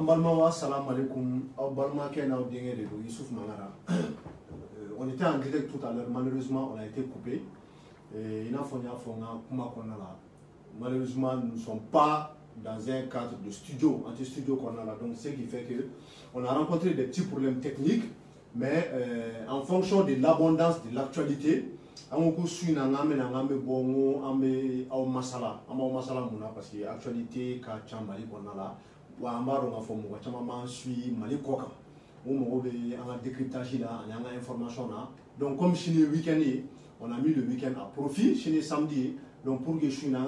Ambalmawa, salam alaikum. Ambalma Kena Obienge de Youssouf Mangara. On était en direct tout à l'heure, malheureusement on a été coupé. Il a fallu malheureusement nous ne sommes pas dans un cadre de studio, anti-studio qu'on a là. Donc ce qui fait que on a rencontré des petits problèmes techniques, mais en fonction de l'abondance de l'actualité, parce que l'actualité donc comme chez le week-end, on a mis le week-end à profit, chez les samedis, donc pour que je suis dans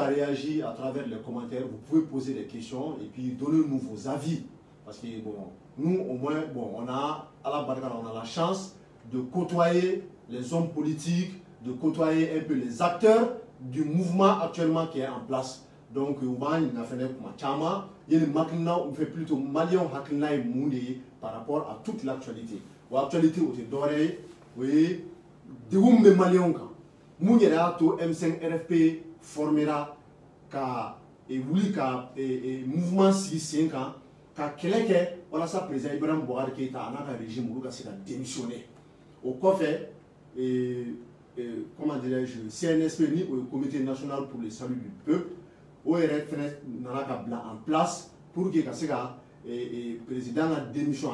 réagir à travers les commentaires, vous pouvez poser des questions et puis donnez-nous vos avis. Parce que bon, nous au moins, bon, on a la chance de côtoyer les hommes politiques, de côtoyer un peu les acteurs du mouvement actuellement qui est en place. Donc, on fait plutôt par rapport à toute l'actualité. L'actualité est dorée, oui, de où me malions M5 RFP formera et mouvement 6-5 ans, voilà ça président Ibrahim Bouhari Keïta a un régime où il a démissionné. Au COFE, comment dirais-je, CNSP, au Comité national pour le salut du peuple, où il y a en place pour que le président a démission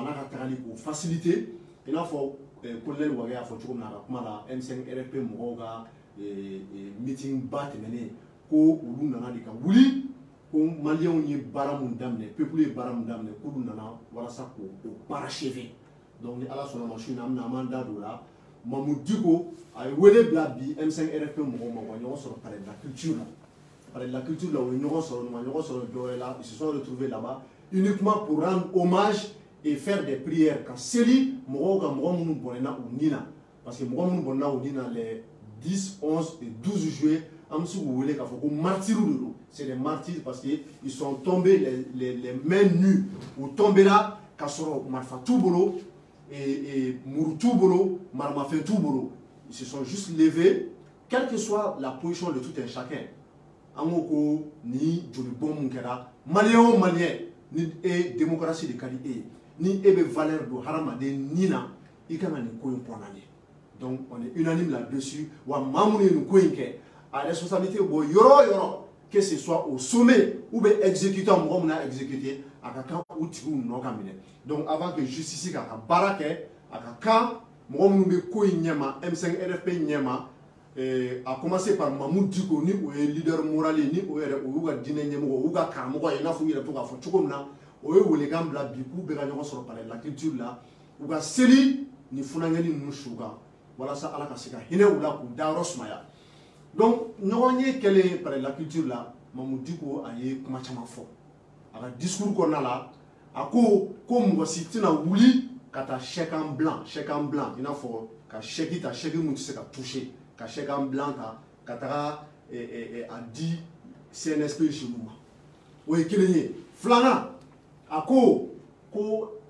pour faciliter. Il a fait colonel Ouaga M5 RFP Mouroga meeting bat mené ko ulu nana dika wuli ko malien ni baramou damne peuple baramou damne ko ulu nana wala sa ko parachever donc ni ala sona machine amna manda do la Mamou Diko a wele blabi M5 RFP Mouroga ko sur parler de la culture là. Parler de la culture là où ils se sont retrouvés là-bas uniquement pour rendre hommage et faire des prières quand Seli Mouroga Mouroga Bonena ou Nina parce que Mouroga Bonena ou Nina les 10, 11 et 12 juillet, c'est des martyrs parce qu'ils sont tombés les mains nues ou tombés là, Kassoro Marfa Toubolo et Mourou Toubolo, Marmafé Toubolo. Ils se sont juste levés, quelle que soit la position de tout un chacun. Amoko, ni Djolibon Munkera, Malien, ni démocratie de Kali, ni ebe valeur de Haramade, Nina, Ikana ni Koyon Ponane. Donc on est unanime là-dessus. À responsabilité, que ce soit au sommet ou bien exécutant, on a exécuté, donc avant que justice à Barake, à Kaka, M5 RFP Nyama, a commencé par Mamoud Diko, ni ou leader moral, ni ou Dine Nyamo, ou Karamogo, et n'a fouillé pour Chokomna, ou les gambes, Bikou, Béganon sur la culture là, ou Seli, ni Funangani Mouchouga. Voilà ça à la casika. Donc, nous avons quelle est la culture là, Mamoudiko a eu comme fort. À la discours qu'on a là, à quoi comme si tu n'as voulu qu'à chèque en blanc, il faut qu'à chèque ta chèque mouti qu'à toucher, qu'à chèque en blanc, qu'à a dit CNSP chez nous. Oui, quel est Flana, à quoi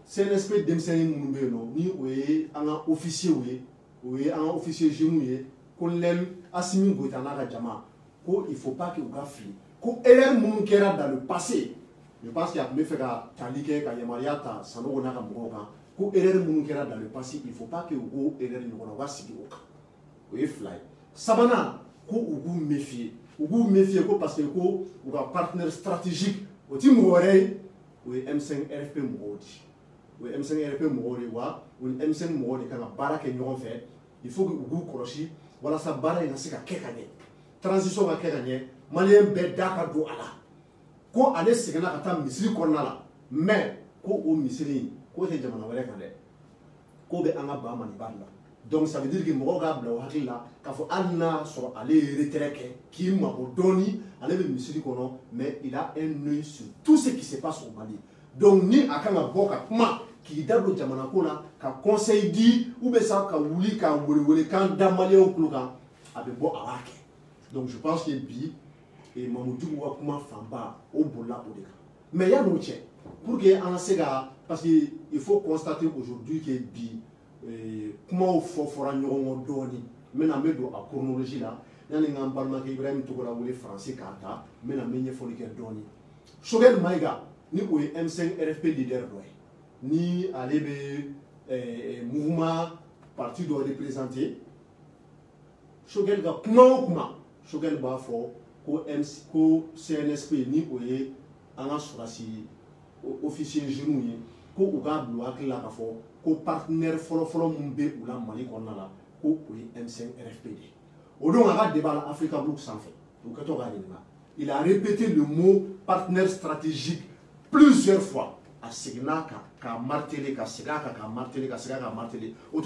CNSP d'Emseni Mounoubeno, ni oui, un officier oui. Oui, un officier gémouillé, qu'on l'aime, assimi Goutana Djama, qu'il ne faut pas qu'il gaffe. Qu'on ait mon cœur dans le passé. Je pense qu'il y a plus fait qu'à Talike, qu'à Yamariata, Sanogonaka Mouroga, qu'on ait mon cœur dans le passé, il ne faut pas qu'il y ait une Siguoka. Oui, fly. Sabana, qu'on vous méfier. Vous méfiez parce que vous avez un partenaire stratégique. Au Timoré, oui, M5 RFP Mourodi. Oui, M5 RFP Mourodi, ou M5 Mourodi, quand la barre qui nous fait, il faut que vous crochiez. Voilà, sa barre est dans ce cas. Transition à Kéranie, Malien Bedaka do ala. Ko allez se gagner à ta misiri cornala, mais ko au misiri, ko te jamana wale kande, ko be anga ba manibala. Donc ça veut dire que Moga bla wakila, kafo anna sur aller retraquer, qui m'a donné, aller le misiri kono, mais il a un œil sur tout ce qui se passe au Mali. Donc ni akanga boka ma qui d'abord jamanakola, ka conseil dit ou be ça ka wuli ka wuli kan damale au kluka, abe bo awake. Donc je pense que bi et Mamoudou ou comment famba au bola au déca. Mais il y a d'autres choses. Pour que en sega parce qu'il faut constater aujourd'hui que bi comment il faut faire un doni. Maintenant mais do à chronologie là, il y a un parlement qui Ibrahim Togola ou les Français kata, mais la meilleure folie que doni. Choguel Maïga, ni ou M5 RFP leader ni aller mouvement parti doit représenter. Choguel ga kuma Choguel ba fo ko MC ko CNSP ni ou anga surasi officier genou ko uga blo akila ka fo ko partenaire folo mumbe ou la mali ko na la ko M5 RFPD. Au donc on a débat à Africa Bloc sans fait. Il a répété le mot partenaire stratégique plusieurs fois. À Signa, à martelé, à Siga, à martelé, à Siga, à martelé. Au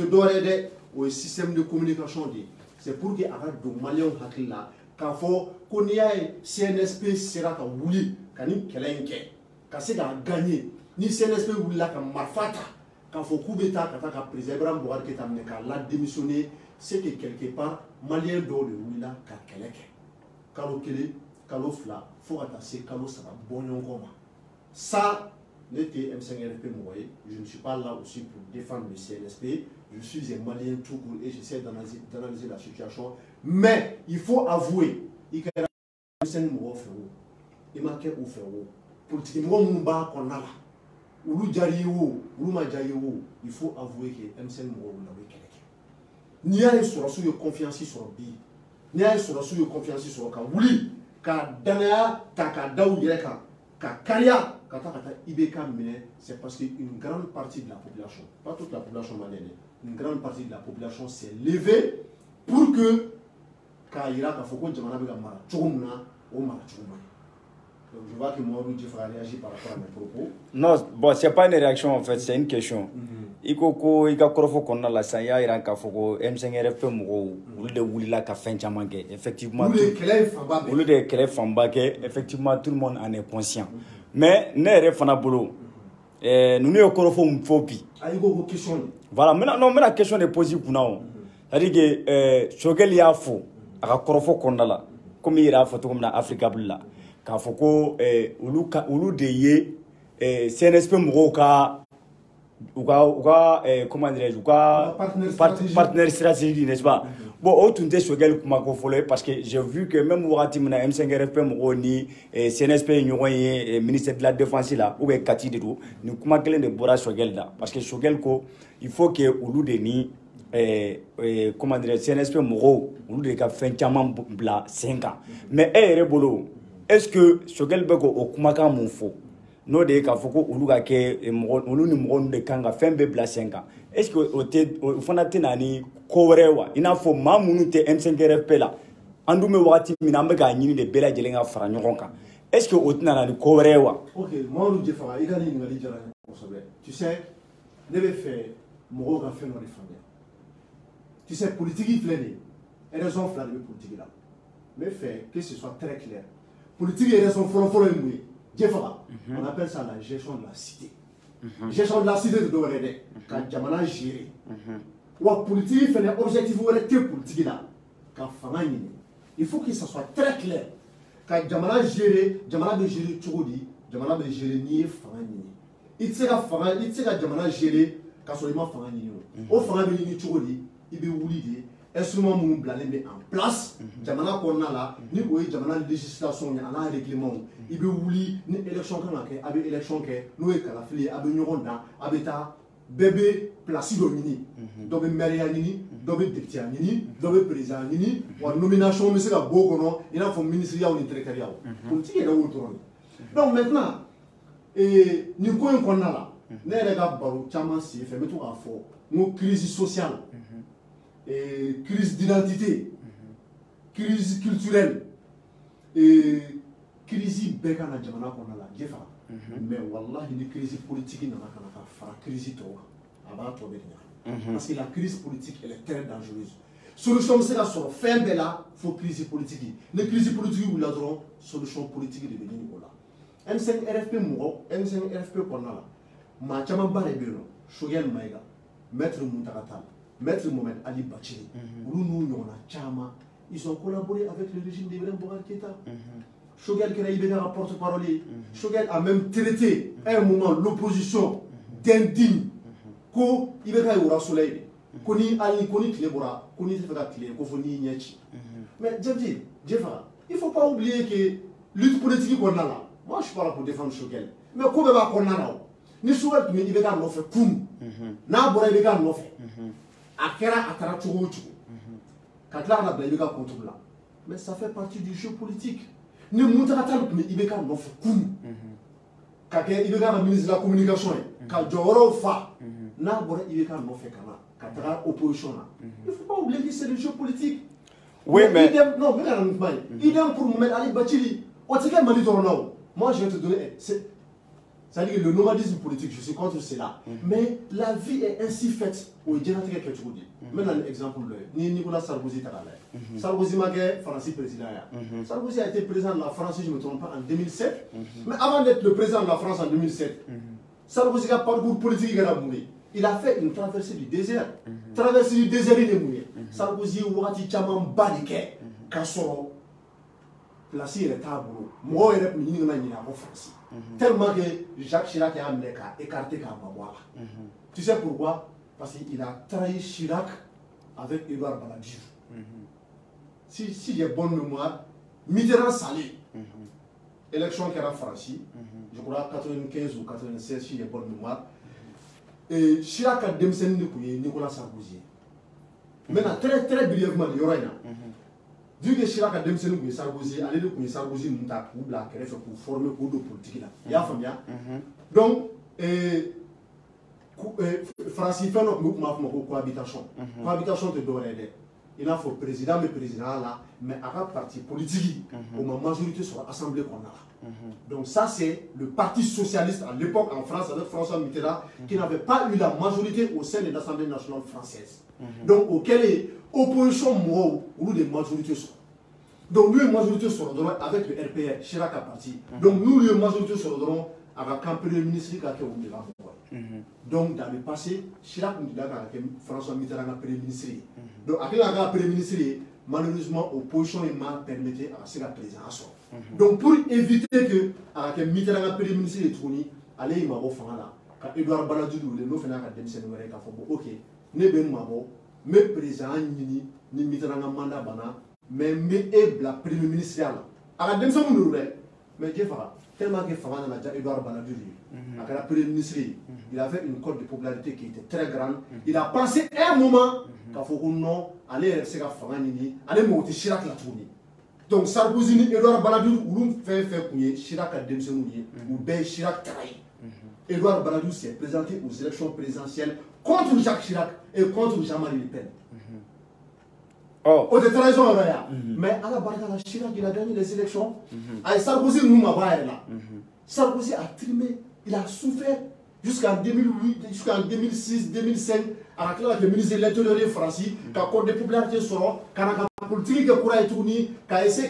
au système de communication, c'est pour qu'il y ait des Maliens qui là, qu'on y ait CNSP sera à Wouli, qu'on y ait qu'à gagné, ni CNSP Wouli là, qu'à Marfata, qu'à faut coup d'État, qu'à préserver un bois qui est amené, qu'à la démissionner, c'est que quelque part, Malien d'or de Wouli là, qu'à Kelek. Kalo Kele, Kalo Fla, faut attacher Kalo Sara, bon Yongoma. Ça, l'été M5RFP Mouaye, je ne suis pas là aussi pour défendre le CNSP, je suis un Malien tout court et j'essaie d'analyser la situation. Mais il faut avouer, il y a un M5 Mouaye, il y a un M5 Mouaye, politiquement, il faut avouer que M5 Mouaye, il y a une confiance sur le pays. Ni a sur la confiance sur ka wuli ka danaya ka daw yere ka kariya ka ibeka mine, c'est parce qu'une grande partie de la population, pas toute la population malienne, une grande partie de la population s'est levée pour que ka ira ka foko jamana be ka mara chogumna o mara chogumna. Donc je vois que Mohamed Djefra réagit par rapport à mes propos. Non, bon, c'est pas une réaction en fait, c'est une question. Iko ika korofo konna la sa ya iran ka foko M5RFP mugo ulu de wulila ka fen chaman ke effectivement ulu de kele famba ke effectivement tout le monde en est conscient. Mais ne re fana bolo nous ne korofo mfopi ayigo question voilà maintenant la question est posée pour nous. C'est-à-dire que Choguel ya fo aka korofo konna la comme ira fo to comme na Africa bulla ka foko ulu de ye CNSP mugo ka comment dirais-je, partenaire stratégique, n'est-ce pas? Bon, autant Choguel parce que j'ai vu que même Ouatimina M5RFP Mouoni, CNSP ministère de la Défense là, ou Kati de tout, nous comment de Bora Choguel là, parce que Choguel il faut que Oulu Deni, comment dirais-je, CNSP Mouro, Oulu de ka fin chaman bla 5 ans. Mais est-ce que Choguel Beko au Kumaka Moufo? No de ka foko ulu ga ke ulu ni mo de kanga fembe bla 5 ans. Est-ce que au fondate nani korewa ina fo mamunu te M5RFP là andume wati minambe ga nyini de bela jelenga fara nyokonka. Est-ce que otina nani korewa? OK, moi lu Djefra igani ngali jara tu sais deve faire mo ga fait no défendre. Tu sais politique il flène et raison flène politique là. Mais fait que ce soit très clair. Politique et raison follow on appelle ça la gestion de la cité. Gestion de la cité de Dorede, quand Jamana géré. Ou politique, fait l'objectif où elle politique là. Quand Famani, il faut que ça soit très clair. Quand Jamana géré, Jamana de gérer Tchoudi, Jamana de gérer Nié Famani. Il sait que Jamana géré, quand seulement Famani. Au Famani ni Tchoudi, il veut vous l'idée. Instrument moun blalé en place, jamana konna la, ni oye jamana législation ni ala règlement, ibe wuli ni élection kan ke, abe élection ke, no e kala fili abe nyoronda, abe ta bébé placido nini, dobe maire nini, dobe député nini, dobe président nini, wa nomination mais c'est la bokono, il a fait ministère ou directeur. Politique est là où tourne. Donc maintenant ni ko en konna la, ne rega baro chama si fait meto a fo, mo crise sociale. Crise d'identité, crise culturelle, crise bécana jamana qu'on a là, mais wallah une crise politique n'a pas crise parce que la crise politique elle est très dangereuse. Solution c'est la fin de la faut crise politique. Les crises politiques où la solution politique de venir là. M5RFP Mouro, M5RFP qu'on a là, ma chama barébero, Choguel Maïga, Maître Muntaratal. Maître Mohamed Ali Bachiri, ils ont collaboré avec le régime d'Ibrahim Boubacar Keïta. Choguel Keraïbeka porte-parole. Choguel a même traité à un moment l'opposition d'indigne. Ko Ibeka Oura Soleil, Koni Ali Koni Klebora, Koni Tefaka Kle, Kofoni Nyechi. Mais Djefra, il ne faut pas oublier que lutte politique qu'on a là, Moi, je suis pas là pour défendre Choguel. Mais comment va qu'on a ni Choguel qui me dit que l'on fait comme. N'a pas dit que l'on fait. Akera atara chogo chogo. Quand là on a bien contrôle là. Mais ça fait partie du jeu politique. Ni Moutaratal qui me dit que l'on fait comme. Quand il y a le ministre de la communication, quand Joro fa, n'a pas dit que l'on fait kana. Quand il y a l'opposition là. Il ne faut pas oublier que c'est le jeu politique. Oui, mais. Non, mais idem pour Mohamed Ali Bachili. Moi, je vais te donner. C'est-à-dire que le nomadisme politique, je suis contre cela. Mais la vie est ainsi faite. Maintenant, un exemple, Nicolas Sarkozy. Sarkozy m'a été président. Sarkozy a été président de la France, si je ne me trompe pas, en 2007. Mais avant d'être le président de la France en 2007, Sarkozy a parcours politique. Il a fait une traversée du désert. Traversée du désert, il est mouillé. Sarkozy, Ouati, Tchaman, Badike, Kassoro. Place il est tabou. Moi, il est venu en France. Tellement que Jacques Chirac a écarté Kabawala. Tu sais pourquoi? Parce qu'il a trahi Chirac avec Edouard Balladur. Si j'ai bonne mémoire, Mitterrand salé. Élection qui a franchi, je crois 95 ou 96, si j'ai bonne mémoire. Et Chirac a démissionné de Nicolas Sarkozy. Maintenant, très brièvement, il y aura vu que Chirac a démissionné de Sarkozy, allez de Sarkozy nous a pour former pour de politique là. Il y a famille. Donc, Francis fait notre mouvement pour cohabitation. Cohabitation de Doré. Il a fait président, mais président là, mais à la parti politique, où ma majorité sur l'Assemblée qu'on a. Donc ça c'est le parti socialiste à l'époque en France avec François Mitterrand qui n'avait pas eu la majorité au sein de l'Assemblée nationale française. Donc auquel est opposition moi où les majorités sont. Donc nous les majorités seront avec le RPR, Chirac a parti. Donc nous les majorités seront avec un premier ministre qui a été au donc dans le passé, Chirac nous dit que François Mitterrand a premier ministre. Donc après la premier ministre, malheureusement l'opposition m'a permis à ce que la présidence. Donc pour éviter que Mitterrand a premier ministre et Touni, allez il m'a offert là. Quand Edouard Balladur le nous fait la démission de l'État, ok, ne ben mabo, mais président ni Mitterrand a mandat bana, mais la premier ministre là. À la démission nous mais Dieu fera. Tellement que Fabana a déjà Edouard Balladur, avec la premier ministre, il avait une cote de popularité qui était très grande. Il a pensé un moment qu'il faut que non, aller rester à Faganini, aller monter Chirac la tournée. Donc Sarkozy et Edouard Balladur, où fait Chirac a démissionné, ou Ben Chirac trahi. Edouard Balladur s'est présenté aux élections présidentielles contre Jacques Chirac et contre Jean-Marie Le Pen. Oh, de trahison, mais à la barre de Chirac, il a gagné les élections. Sarkozy, nous, là. Sarkozy a trimé, il a souffert jusqu'en 2008, jusqu'en 2006, 2005, avec le ministre de l'Intérieur français, qui a accordé des popularités sur la politique qui a tourné, qui a essayé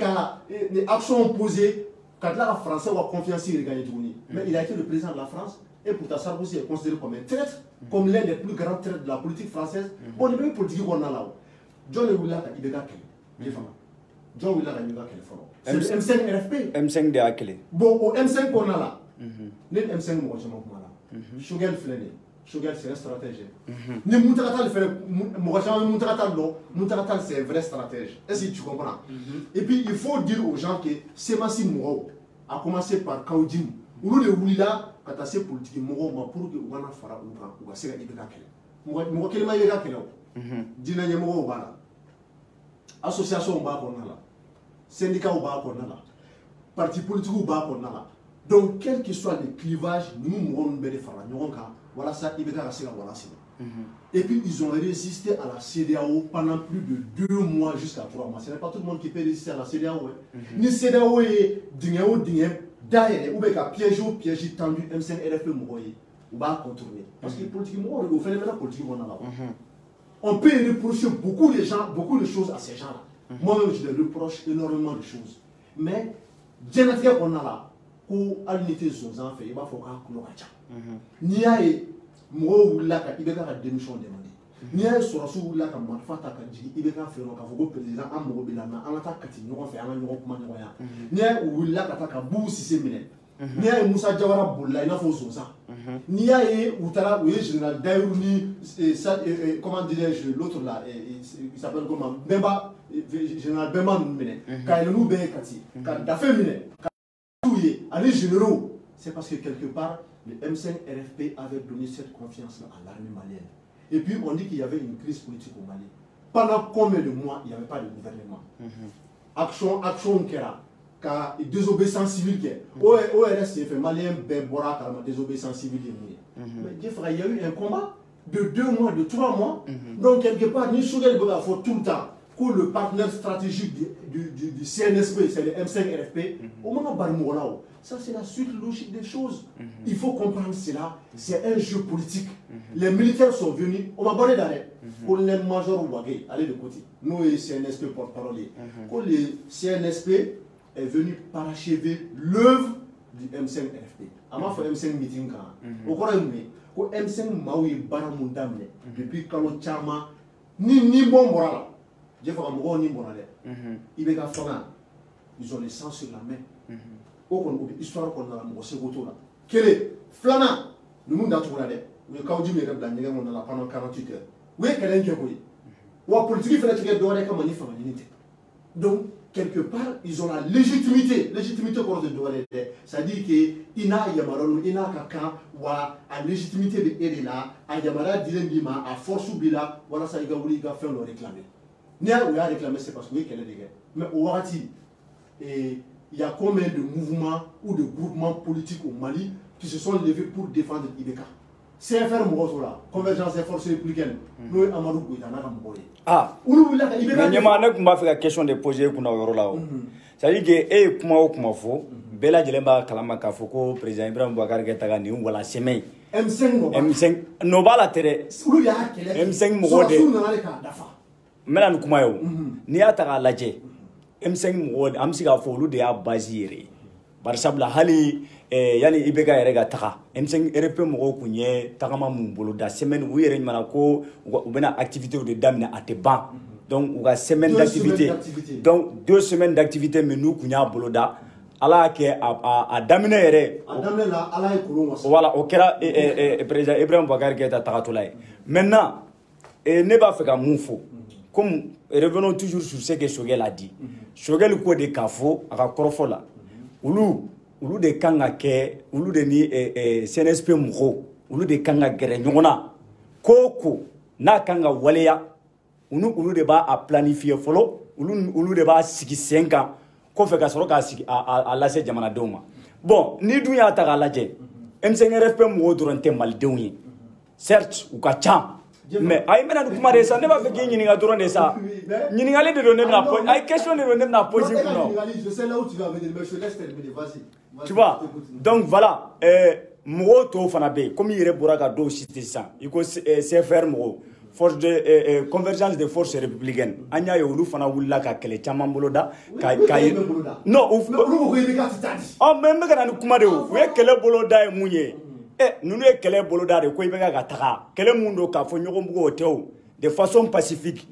des actions posées, quand la France a confiance il a gagné tourné. Mais il a été le président de la France, et pourtant Sarkozy est considéré comme un traître, comme l'un des plus grands traîtres de la politique française. Bon, les mêmes politiques qu'on a là. John Willa il est John Willa c'est le M5 RFP. M5 de Akele. Bon, au M5 qu'on a là, le M5 moi je m'en là. Choguel Flené, Choguel c'est un stratège. Ni Moutaratal fait, moi je Moutaratal c'est un vrai stratège. Est-ce que tu comprends? Et puis il faut dire aux gens que Semassi Mourou a commencé par Kaoudim. Où le Willa quand c'est politique Mourou pour que Wana Fara ou va se gagner de Akele. Moi quel maillot Akele. Dina Yamoro Bala, association Bakonala, syndicat Bakonala, parti politique Bakonala. Donc, quel que soit le clivage, nous mourons de faire voilà ça, il va rester voilà. Et puis, ils ont résisté à la CEDEAO pendant plus de 2 mois jusqu'à 3 mois. Ce n'est pas tout le monde qui peut résister à la CEDEAO. Ni CEDEAO est Dingao, derrière, ou bien piège tendu, M5 RFP Mouroye, ou va contourner. Parce que politique Mouroye, on fait les mêmes politiques qu'on a là. On peut reprocher beaucoup de choses à ces gens-là. Moi-même, je les reproche énormément de choses. Mais, Djenatria qu'on a là, pour l'unité de son enfant, il va falloir qu'on le N'y a moi ou là, il va faire démission demandée. N'y a sur la sous là, comme Mafata Kadji, il va faire un président, un Mobilana, un attaque Kati, nous on fait un numéro comment nous voyons. N'y a ou là, qu'attaque à Bou si c'est miné. N'y a Moussa Diawara Boula, il a fait ça. N'y a Outara, oui, général Daouni, comment dirais-je, l'autre là, il s'appelle comment Bemba, général Bemba Mine, quand il nous béné Kati, quand il a fait Mine, allez généraux, c'est parce que quelque part, le M5-RFP avait donné cette confiance-là à l'armée malienne. Et puis on dit qu'il y avait une crise politique au Mali. Pendant combien de mois, il n'y avait pas de gouvernement. Action Kera, car désobéissance civile qui est. ORS, c'est fait malien, Bora, car désobéissance civile. Mais il y a eu un combat de 2 mois, de 3 mois. Donc, quelque part, nous sommes faut tout le temps que le partenaire stratégique du CNSP, c'est le M5-RFP, au moment où ça, c'est la suite logique des choses. Il faut comprendre cela. C'est un jeu politique. Les militaires sont venus, on va parler d'arrêt. Colonel-major Ouagé, allez de côté. Nous, les CNSP porte-parole. Quand le CNSP est venu parachever l'œuvre du M5-RFP. Avant, il faut M5 meeting. Au cours de M5 Maui Baramundamne, depuis Kalo Chama, ni bon moral. Je vais vous dire, ils ont le sang sur la main. Histoire qu'on a un second là. Quel est Flana? Le monde a trouvé là. Le cas où je me répète, on a pendant 48 heures. Oui, quel est le cas? Ou la politique fait que doit être comme unité. Donc, quelque part, ils ont la légitimité. Légitimité pour le doigt. C'est-à-dire qu'il n'a Yamaron, il n'a qu'un ou à légitimité de aider là, à Yamara Dilembima, à force ou bila, voilà ça, il va faire le réclamer. Nia ou a réclamé, c'est parce que oui, qu'elle est dégagée. Mais au Warati, il y a combien de mouvements ou de groupements politiques au Mali qui se sont levés pour défendre Ibeka? CFR Mourosola, Convergence des forces républicaines, nous Amadou Gouitana Mouroye. Ah, mais il y a une question de poser pour nous là. C'est-à-dire que, comment on faut, Bella Djelemba Kalamaka Foko, président Ibrahim Bouakar Getagani, ou la semaine. M5 Nobala Tere, M5 Mourode. Maintenant, comment est-ce que ni ataka lajɛ M5 mɔgɔ an bɛ se k'a fɔ olu de y'a base yɛrɛ ye bari sabula hali yani i bɛ ka yɛrɛ ka taga M5 RP mɔgɔw kun ye tagama mun bolo da semaine u yɛrɛ ɲuman ko u bɛna activités de daminɛ a tɛ ban donc u ka semaine d'activité donc 2 semaines d'activité min n'u kun y'a bolo da ala y'a kɛ a daminɛ yɛrɛ a daminɛ la ala ye kolon wasa voilà o kɛra président Ibrahim Bouakar Keïta tagatɔla ye maintenant ne b'a fɛ ka mun fɔ comme revenons toujours sur ce que Choguel a dit. Choguel ko de kafo aka korofo la. Ulu de kanga ke, ulu de ni CNSP mko, ulu de kanga gere nyona. Koko na kanga waleya. Ulu de ba a planifier folo, ulu de ba sigi 5 ans. Ko fe ka soro ka sigi a lase jamana doma. Bon, ni dunya ta ga laje. M5RFP mko durante maldenw yi. Certes, ou ka cham. Mais aïe maintenant nous commençons ça ne va pas faire ni n'importe quoi de ça ni n'importe de donner na pose aïe question de donner na pose non je sais là où tu vas venir mais je laisse terminer vas-y tu vois donc voilà moro to fana be comme il rebora ka do cité ça il faut CFR moro force de convergence des forces républicaines anya yo lu fana wulla ka kele chama boloda ka non oh même kana nous kuma de o we kele boloda e munye nous sommes kele boloda de ko ibeka ka taga kele mundo ka fo nyogo mbugo tew de façon pacifique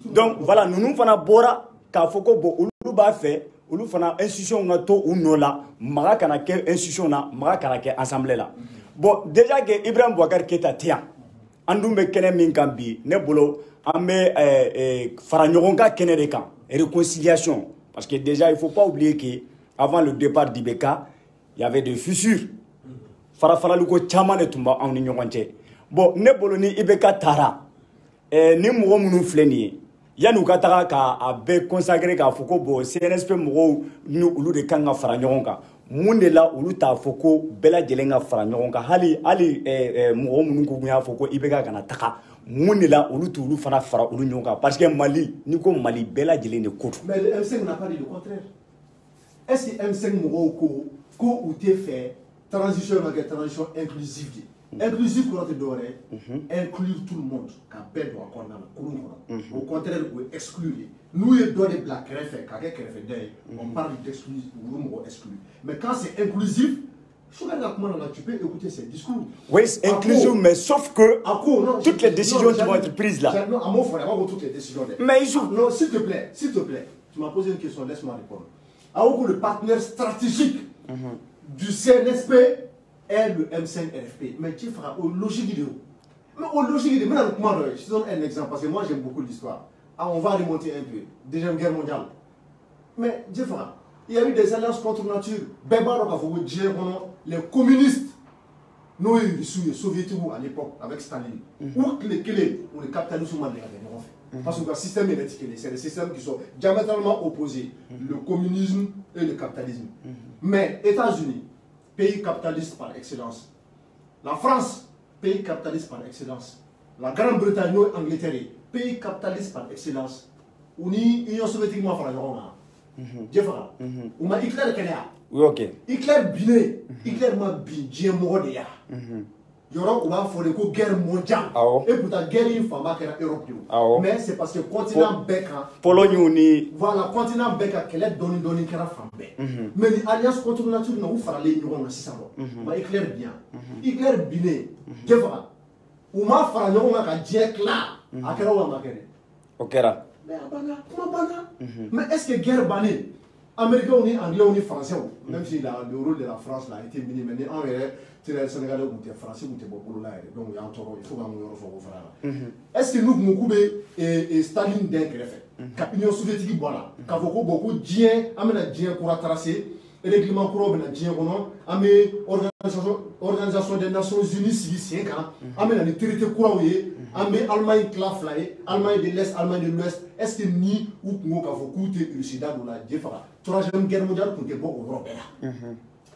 donc voilà nous fana bora ka fo ko bo ulu ba fait ulu fana institution nga to unola maga kana ke institution na maga kana ke assemblée là bon déjà que Ibrahim Bouakar Keïta tia andumbe kene min kambi ne bolo ambe fara nyogo nga kene de kan réconciliation parce que déjà il faut pas oublier que avant le départ d'Ibeka il y avait des fissures farafaraluko chama de tumba en ni ɲɔgɔn cɛ bon ne bolo ni Ibeka tara ni mɔgɔ minnu filɛ nin ye yan'u ka taga k'a bɛɛ consacrer k'a fɔ ko bon CNSP mɔgɔw ni olu de kan ka fara ɲɔgɔn kan mun de la olu t'a fɔ ko bɛɛ lajɛlen ka fara ɲɔgɔn kan hali mɔgɔ minnu ko y'a fɔ ko Ibeka kana taga mun de la olu t'olu fana fara olu ɲɔgɔn kan parce que Mali ni ko Mali bɛɛ lajɛlen de ko don. Mais le M5 n'a pas dit le contraire. Est-ce que M5 mɔgɔw ko u tɛ fɛ transition inclusive. Inclusive pour inclure tout le monde. Au contraire, vous excluez. Nous, on parle d'exclure, mais quand c'est inclusif, tu peux écouter ces discours. Oui, c'est inclusif, mais sauf que toutes les décisions qui vont être prises là. Non, à mon frère, on va toutes les décisions. Mais non, s'il te plaît, tu m'as posé une question, laisse-moi répondre. Alors, le partenaire stratégique du CNSP est le M5RFP. Mais tu feras au logique de mais au logique de je te donne un exemple parce que moi j'aime beaucoup l'histoire. On va remonter un peu. Deuxième guerre mondiale. Mais tu feras Il y a eu des alliances contre nature. Les communistes, nous, les soviétiques à l'époque, avec Staline, ou les capitalistes, parce que le système électrique, c'est des systèmes qui sont diamétralement opposés, le communisme et le capitalisme. Mais États-Unis, pays capitaliste par excellence. La France, pays capitaliste par excellence. La Grande-Bretagne, Angleterre, pays capitaliste par excellence. L'Union soviétique, moi, je fais Hitler, oui, ok. Hitler biné, Hitler m'a bien mort de ya. Yoro ou va faire une guerre mondiale. Et pour ta guerre, il faut pas Europe. Mais c'est parce que le continent Beka, Pologne, voilà, le continent Beka, qu'elle est donnée qui a fait. Mais l'alliance contre la nature, nous faisons les nous en 600 ans. Mais Hitler bien. Hitler biné, je fais. Ou m'a fait nous on a dire là. À quel moment ma guerre? Ok. Mais est-ce que guerre banée? Américains, on est anglais, on est français. Même si le rôle de la France là, a été miné, mais en vrai, les Sénégalais ou les Français ou les Bopolola, donc il y a un taureau, il faut qu'on y ait. Est-ce que nous, beaucoup de Staline d'un greffe, l'Union soviétique, voilà, quand vous beaucoup de gens, amène des pour tracer, et les règlements pour obtenir des gens, amène organisation des Nations Unies, si 5 ans, amène des territoires courants, amène Allemagne claflaye, Allemagne de l'Est, Allemagne de l'Ouest. Est-ce que ni ou qu'on a fait le sida de la défense, troisième guerre mondiale pour te bon au Europe.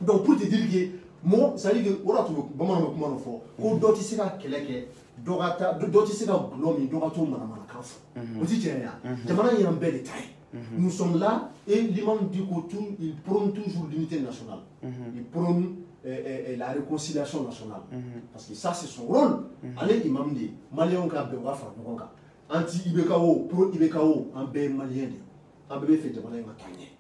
Donc pour te dire que moi, ça dit que voilà tout le monde comment on fait. Quand d'autres ici là quelqu'un, d'autres ici là l'homme, d'autres tout madame la cancer. On dit tiens, jamana il y a un bel détail. Nous sommes là et l'imam du côté il prône toujours l'unité nationale. Il prône la réconciliation nationale. Parce que ça c'est son rôle. Allez imam dit Malien ka bewa fa ngonga. Anti-Ibekao, pro-Ibekao, un bébé malien, un bébé fait de manière maternelle.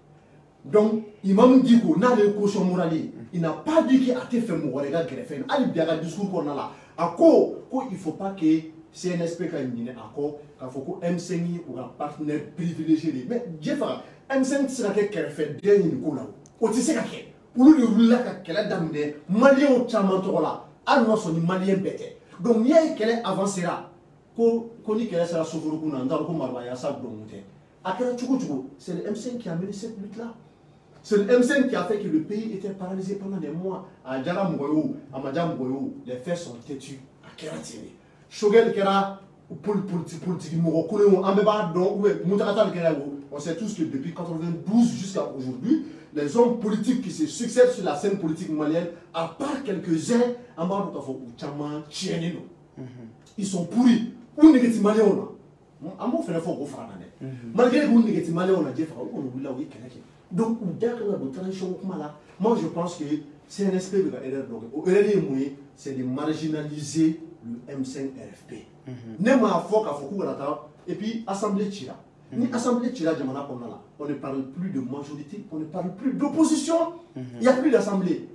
Donc, Imam Diko, n'a le caution morale, il n'a pas dit qu'il a été fait mourir, il a greffé, il a bien le discours qu'on a là. À quoi il ne faut pas que CNSP quand il à quoi qu'il faut que M5 ou un partenaire privilégié. Mais Dieu fera, M5 sera qu'elle fait dernier coup là. Au tissu qu'elle pour le rouler qu'elle a damné, malien au chamanto là, à nous sommes malien bête. Donc, il y a qu'elle avancera. Qu'on dit qu'elle sera sauvée pour nous, dans le Marwaya, ça doit c'est le M5 qui a mené cette lutte-là. C'est le M5 qui a fait que le pays était paralysé pendant des mois. À Djara Mgoyo, à Madjam Mgoyo, les faits sont têtus à Keratini. Shogel Kera, politique, on sait tous que depuis 1992 jusqu'à aujourd'hui, les hommes politiques qui se succèdent sur la scène politique malienne, à part quelques-uns, ils sont pourris. Où n'est-ce pas malien? Malgré que vous n'êtes pas malin, on a dit donc, moi je pense que c'est un aspect de l'erreur. C'est de marginaliser le M5-RFP. Et puis, Assemblée Tchira. Ni Assemblée Tchira, on ne parle plus de majorité, on ne parle plus d'opposition. Il n'y a plus d'Assemblée.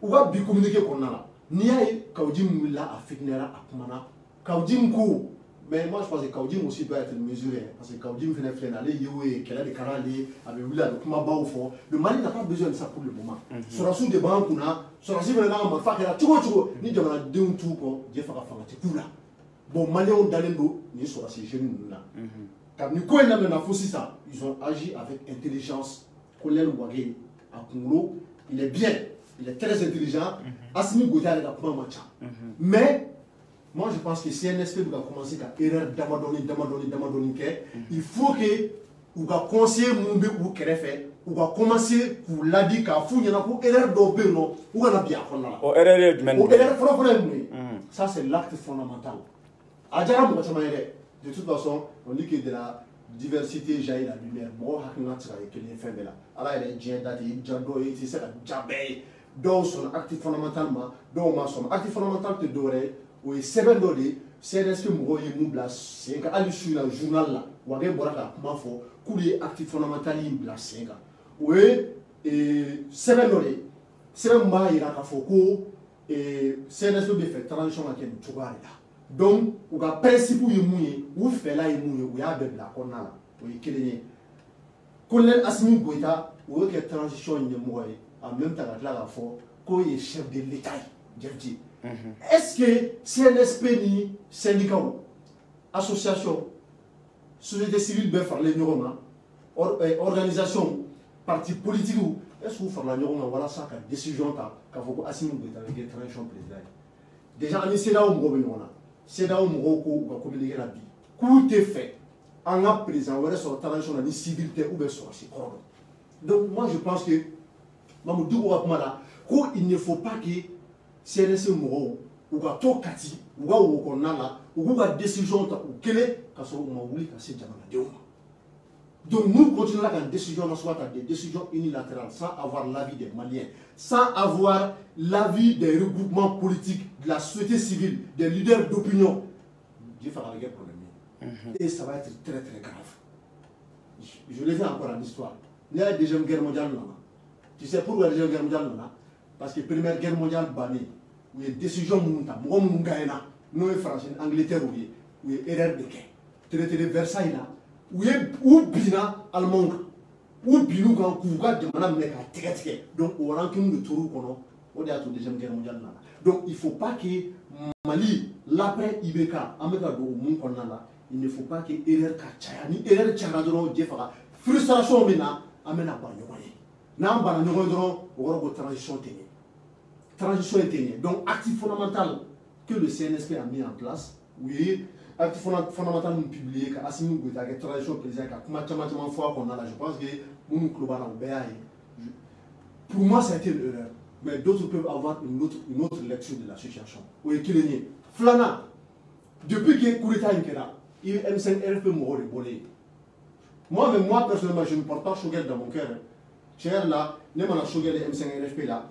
On va bien communiquer qu'on a là. Ni a Kaudim Mula à Fitnera à Kumana. Kaudim Kou. Mais moi je pense que Kaudim aussi doit être mesuré. Parce que Kaudim fait un aller, qu'elle a des caralés, avec Willa, le Mali n'a pas besoin de ça pour le moment. Sur la soude de banque, sur la soude de banque, on va faire ni de la deux tout pour Dieu faire la bon, Mali on d'Alendo, ni sur la jeunes là. Quand nous connaissons ça, ils ont agi avec intelligence. Colonel Ouagé à Congo, il est bien, il est très intelligent. Assimi Gouta est à Matcha. Mais moi, je pense que CNSP doit commencer à erreur d'abandonner. Il faut que vous conseiller Mumbi ou Kerefe, ou va commencer pour l'adi qu'à fou, il y en a pour erreur d'obé, non, ou on a bien. Ça, c'est l'acte fondamental. De toute façon, on dit que de la diversité jaillit la lumière. Moi, je ne sais pas alors, il y a des gens qui sont dans son acte fondamentalement, dans son acte fondamental de doré. Oui, c'est bien donné. C'est un esprit de Moublas. C'est un cas sur le journal là. Ou bien, voilà, comment faut couler actif fondamental in c'est un cas. Oui, c'est bien donné. C'est un mal, il y a un faux et c'est un esprit de fait transition à quel tu vois là. Donc, ou a principe ou mouillé, ou fait là et mouillé, ou y a bébla, qu'on a là. Oui, qu'il est. Colonel Assimi Goïta, ou que transition in mouillé, en même temps, là, la fois, qu'on est chef de l'État, j'ai dit. Est-ce que CNSP ni syndicat, association, société civile, organisation, parti politique est-ce que vous faites la voilà ça la décision qu'a faut Assimi Goïta avec transition président déjà on c'est là où on va communiquer la vie tout est fait en a président on sur la transition la civilité ou bien sur la donc moi je pense que il ne faut pas que CNSP Moro ou ka to kati ou ka wo ko nala ou ka décision ta ou kele ka so ma wuli ka se jamana de donc nous continuons la décision na soit des décisions unilatérales sans avoir l'avis des Maliens sans avoir l'avis des regroupements politiques de la société civile des leaders d'opinion Dieu fera avec problème et ça va être très très grave je le dis encore en histoire il y a la deuxième guerre mondiale là tu sais pourquoi la deuxième guerre mondiale là parce que première guerre mondiale bannie où il y a décision munta mo mungaina no France Angleterre où il y a erreur de quai traité de Versailles là où il y a ou bina allemand ou binu kan kuga de manam ne ka teke donc au ranking de touru kono on est à la deuxième guerre mondiale là donc il faut pas que Mali l'après IBK ameka do mun konna là il ne faut pas que erreur ka chaya ni erreur chara do jefara frustration mena amena ba yoye na ba na do o transition tenir transition interne. Donc, acte fondamental que le CNSP a mis en place, oui, acte fondamental nous publié, que Assimi Goïta, que transition président, que fois qu'on a là, je pense que nous global pour moi, ça a été une erreur. Mais d'autres peuvent avoir une autre lecture de la situation. Oui, qui est Flana, depuis que Kourita Inkera, il M5 RFP Moro est moi, personnellement, je ne porte pas Shogel dans mon cœur. Cher là, ne m'en a Shogel et M5 RFP là.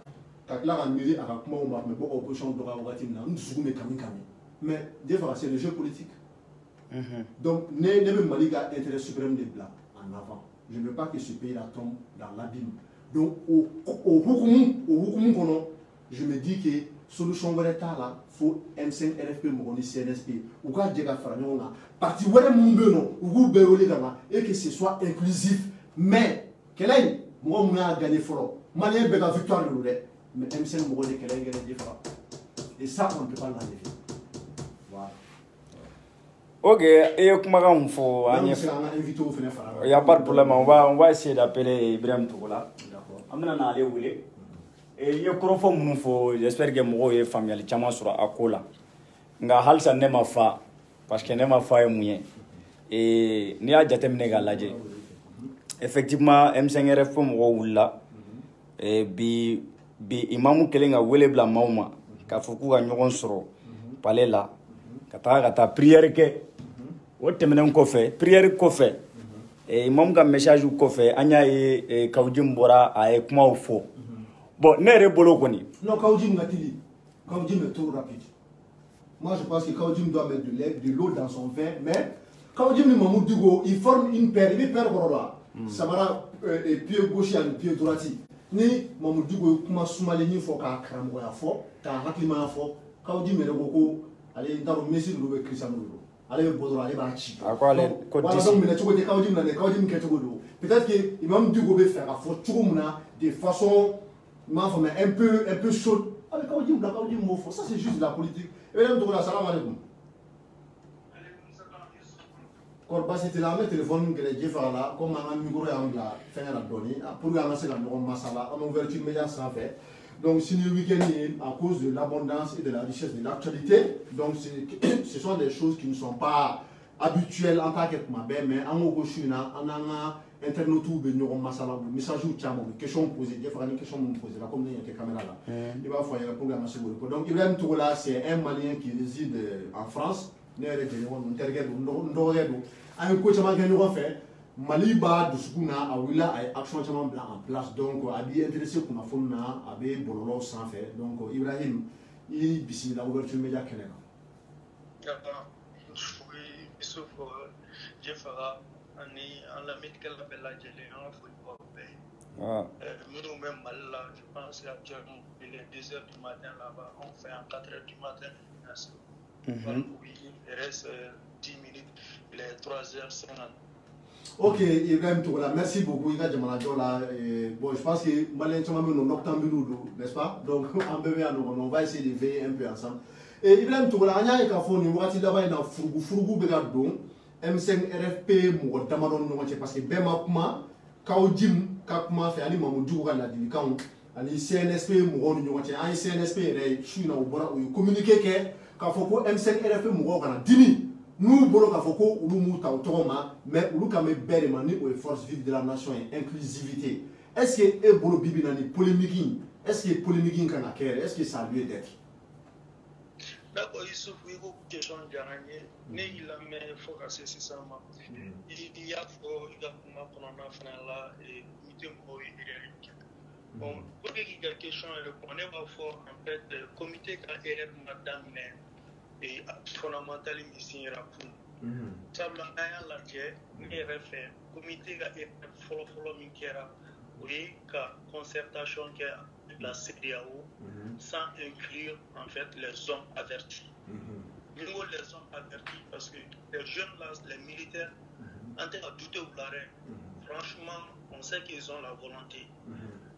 Mais des fois c'est le jeu politique. Donc ne Maliga intérêt suprême des blancs en avant. Je ne veux pas que ce pays là tombe dans l'abîme. Donc au je me dis que solution là faut M5 RFP Moroni CNSP ou quoi dire parti et que ce soit inclusif. Mais quel est moi on a gagné fort. Malien bega victoire de l'ouest. Mais M5 Moro de Kélé est différent. Et ça, on ne peut pas l'enlever. Voilà. Ok, et comment on fait? Il n'y a pas de problème, on va essayer d'appeler Ibrahim Tougoula. D'accord. On va aller où il est. Et il y a un peu j'espère que Moro est familial, Tchama sur Akola. Nga halsa nema fa, parce que nema fa est mouillé. Et n'y a jatem négaladje. Effectivement, M5 RF Moro Oula. Et bi imamu kelen ka wele bila maaw ma k'a fɔ k'u ka ɲɔgɔn sɔrɔ palais la ka taa prière kɛ o tɛmɛnen kɔfɛ prière kɔfɛ imamu ka message kɔfɛ an y'a ye Kawujim bɔra a ye kumaw fɔ bon ne yɛrɛ bolo kɔni non Kawujim ka teli Kawujim est trop rapide moi je pense que Kawujim doit mettre de l'eau dans son vin mais Kawujim ni Mamoudou Digo il forme une paire il est paire kɔrɔ Samara pied gauche et pied droit ni Mamoudou Digo kuma sumalen ni fɔ k'a karamɔgɔya fɔ k'a hakilimaya fɔ Kawujim yɛrɛ ko ale n t'a dɔn Messi ninnu bɛ Cristiano don ale bɛ bɔ dɔrɔn ale b'a ci voilà donc minɛ cogo tɛ Kawujim na dɛ Kawujim kɛcogo don peut-être que Imam Digo bɛ fɛ ka fɔ cogo min na de façon m'a fɔ mais un peu chaude ale Kawujim bila Kawujim m'o fɔ ça c'est juste de la politique Ibrahim Tougoula salam alaikum Korba c'était la même téléphone que les Jeffara là comme un micro et un la fin à la donner pour annoncer la norme masala en ouverture média sans fait donc si le week-end à cause de l'abondance et de la richesse de l'actualité donc ce sont des choses qui ne sont pas habituelles en tant que mais en Ogoshuna en internet ou de norme masala message ou chamo question posée Jeffara une question me poser là comme il y a des caméras là il va falloir le programme sur donc Ibrahim Tougoula c'est un Malien qui réside en France un coach fait Maliba Douskouna a eu action en place donc a dit intéressé pour ma faune avec Bololo sans fait donc Ibrahim il bisi la ouverture média Canada. Jeffara en la médicale bella gelée en football. Nous même mal là, je pense qu'actuellement il est 2h du matin là-bas, on fait en 4h du matin. Oui, il reste 10 minutes, il est 3h50. Ok, Ibrahim Tougoula, merci beaucoup. Bon, je pense que Malien nous n'est-ce pas? Donc, on va essayer de veiller un peu ensemble. Et Ibrahim Tougoula, on a M5 RFP, parce que Bema Kuma, Kaudim, Kakma, Fani Mamoudou, la Dilican, and CNSP, Mouron, un CNSP, China, ou communiquer qu'à Foko, M5 RFM, Mouron, Dini. Nous, Bolo Kafoko, ou nous Tautoroma, mais ou nous Beremani ou force vive de la nation et inclusivité. Est-ce que e Bolo Bibi nani polémique? Est-ce que polémique quand la guerre? Est-ce que ça a lieu d'être? D'accord, il se fait une question de gagner. Mais il a mis focusé sur ça. Il y a comment prendre un frein là et il bon, pour que la question on est pas fort en fait comité qui a été madame et fondamentalement ici rapport ça blanc la guerre et refait comité qui a été follow minkiera oui ka concertation qui la CEDEAO sans inclure en fait les zones averties. Nous les zones averties parce que les jeunes là, les militaires en train de douter ou l'arrêt. Franchement, on sait qu'ils ont la volonté.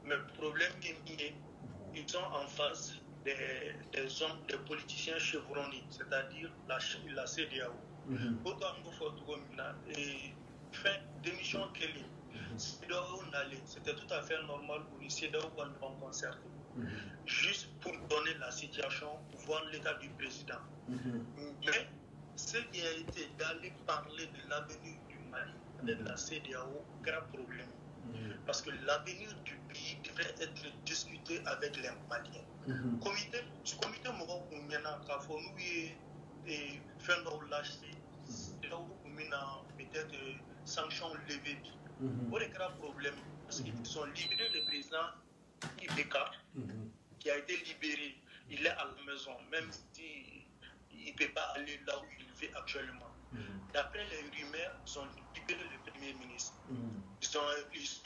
Mais le problème est qu'ils sont en face des zones de politiciens chevronnés, c'est-à-dire la CEDEAO. Pourquoi nous faut et fin d'émission Kelly, c'était tout à fait normal pour les CEDEAO quand nous avons concerté. Juste pour donner la situation, voir l'état du président. Mais ce qui a été d'aller parler de l'avenir du Mali avec la CEDEAO, grave problème. Parce que l'avenir du pays devrait être discuté avec les Maliens. Comité Moro Koumena, Kafonou et Fendor Lachti, c'est là où peut-être sanctions levées. Pour les graves problèmes, parce qu'ils ont libéré le président Ibeka, qui a été libéré. Il est à la maison, même s'il ne peut pas aller là où il vit actuellement. D'après les rumeurs, ils ont libéré le Premier ministre. Ils ont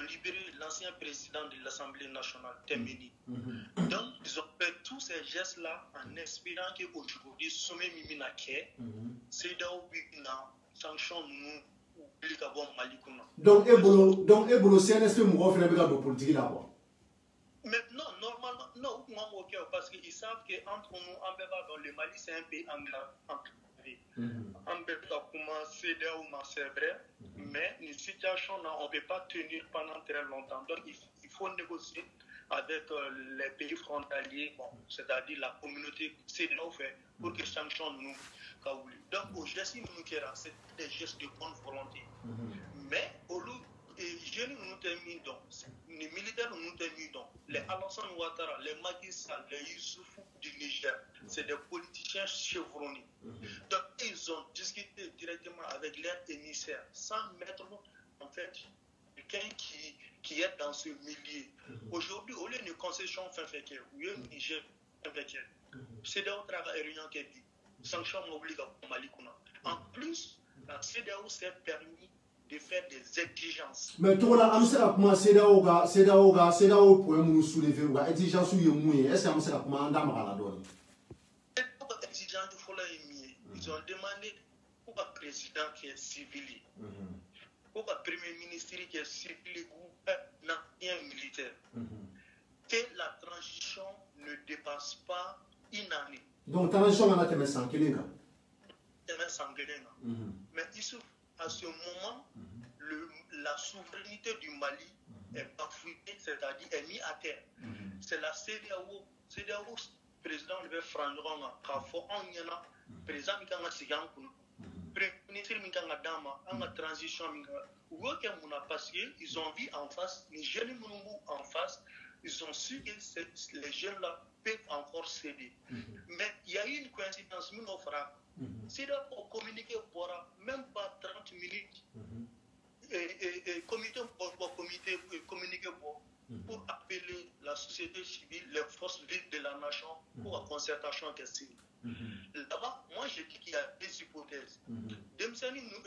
libéré l'ancien président de l'Assemblée nationale, Temeni. Donc, ils ont fait tous ces gestes-là en espérant qu'aujourd'hui, Sommet Miminake, c'est là où il y a sanction nous. Donc, Ebolo, CNSP Mouro fait la politique là-bas. Maintenant, normalement, non, parce qu'ils savent qu'entre nous, en dans le Mali, c'est un pays enclavé. En comment CEDEAO, c'est vrai, mais une situation, on ne peut pas tenir pendant très longtemps. Donc, il faut négocier avec les pays frontaliers, bon, c'est-à-dire la communauté CEDEAO fait pour que sanctions nous. Donc, au geste, c'est des gestes de bonne volonté. Mais, au lieu les jeunes nous terminent donc, les militaires nous terminent donc, les Alassane Ouattara, les Macky Sall, les Youssoufou du Niger, c'est des politiciens chevronnés. Donc, ils ont discuté directement avec leurs émissaires sans mettre en fait quelqu'un qui est dans ce milieu. Aujourd'hui, au lieu de concession fin fait ou le Niger fin fait c'est des autres aériens qui dit sanctions obligatoires au Mali. En plus, la CEDEAO s'est permis de faire des exigences. Mais tout là, on sait comment CEDEAO pour nous soulever ou exigence ou yemoué. Est-ce qu'on sait comment on a la donne? Les exigences il faut les émier. Ils ont demandé pour un président qui est civilé, pour un premier ministre qui est civilé ou un ancien militaire, que la transition ne dépasse pas une année. Donc, transition on a été sans Kélinga. Mais ici, à ce moment, la souveraineté du Mali est bafouée, c'est-à-dire est mise à terre. C'est la CEDEAO, président de Frandron, Kafo, Onyana, président Mikanga Sigan, ministre Mikanga Dama, en transition, parce qu'ils ont vu en face, les jeunes en face, ils ont su que les jeunes-là peuvent encore céder. Mais il y a eu une coïncidence, nous nous fera. Si on communique pour même pas 30 minutes, et communiquer pour appeler la société civile, les forces vives de la nation pour la concertation des signes. Là-bas, moi je dis qu'il y a des hypothèses. Demsani nous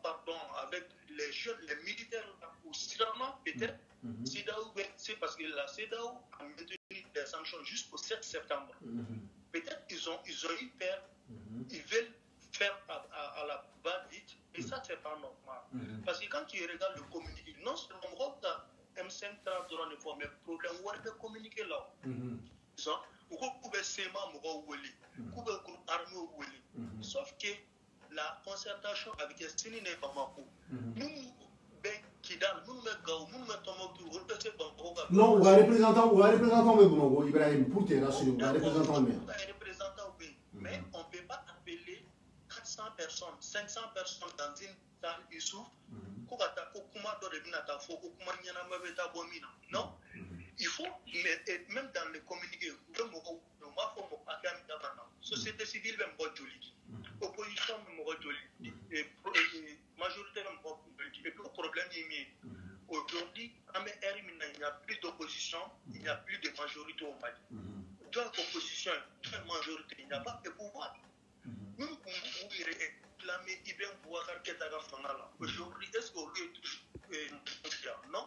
pardon, avec les jeunes, les militaires, ou sûrement peut-être, c'est parce que la CEDEAO a maintenu des sanctions jusqu'au 7 septembre. Peut-être qu'ils ont eu peur. Ils veulent faire à la va-vite, et ça, c'est pas normal. Parce que quand tu regardes le communiqué, non seulement M5 dans le forme, mais le problème, on va communiquer là. Sauf que la concertation avec Estini n'est pas ma peau. Nous, Kidal, nous, Non, ou un représentant mais bon, Ibrahim, pour te rassurer, ou un représentant mais. Mais on ne peut pas appeler 400 personnes, 500 personnes dans une salle Issouf, non. Il faut, même dans les communiqués, société civile, opposition, majorité, et puis le problème est aujourd'hui, il n'y a plus d'opposition, il n'y a plus de majorité au Mali. Dans l'opposition, dans la majorité, il n'y a pas de pouvoir. Nous, vous réclamez Ibn Bouakar Ketara Fanala. Aujourd'hui, est-ce qu'on lui est non?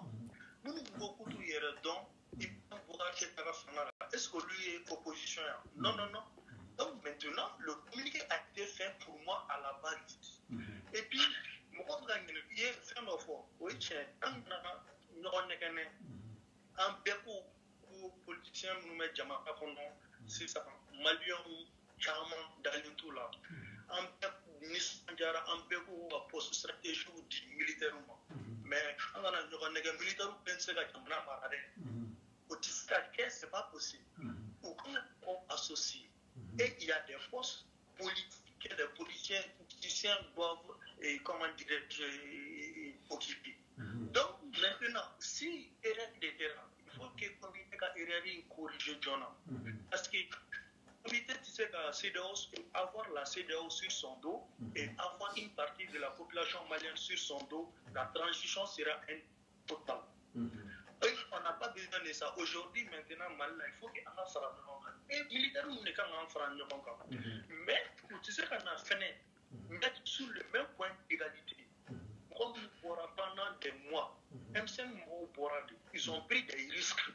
Nous, beaucoup de hier, donc, Ibn Bouakar Ketara Fanala. Est-ce que lui est opposition? Non, non, non. Donc maintenant, le communiqué a été fait pour moi à la base. Et puis, moi, je suis fait un effort. Oui, un peu politiciens nous mettent jamais à fond. C'est ça. Maliens, Chama, dans là. Un peu Nissanjara, un peu pour poste stratégique militaire. Mais quand on a un militaire, on pense que c'est pas possible. Ou on associe. Et il y a des postes politiques que les politiciens doivent, occuper. Donc, maintenant, si erreur de terrain, il faut que le comité corrige John. Parce que le comité, tu sais, avoir la CEDEAO sur son dos et avoir une partie de la population malienne sur son dos, la transition sera totale. On n'a pas besoin de ça. Aujourd'hui, maintenant, il faut qu'on fasse ça. Et militaire, on n'est qu'à en faire. Mais, tu sais qu'on a fait mettre sur le même point d'égalité. Comme pendant des mois, M5 ils ont pris des risques.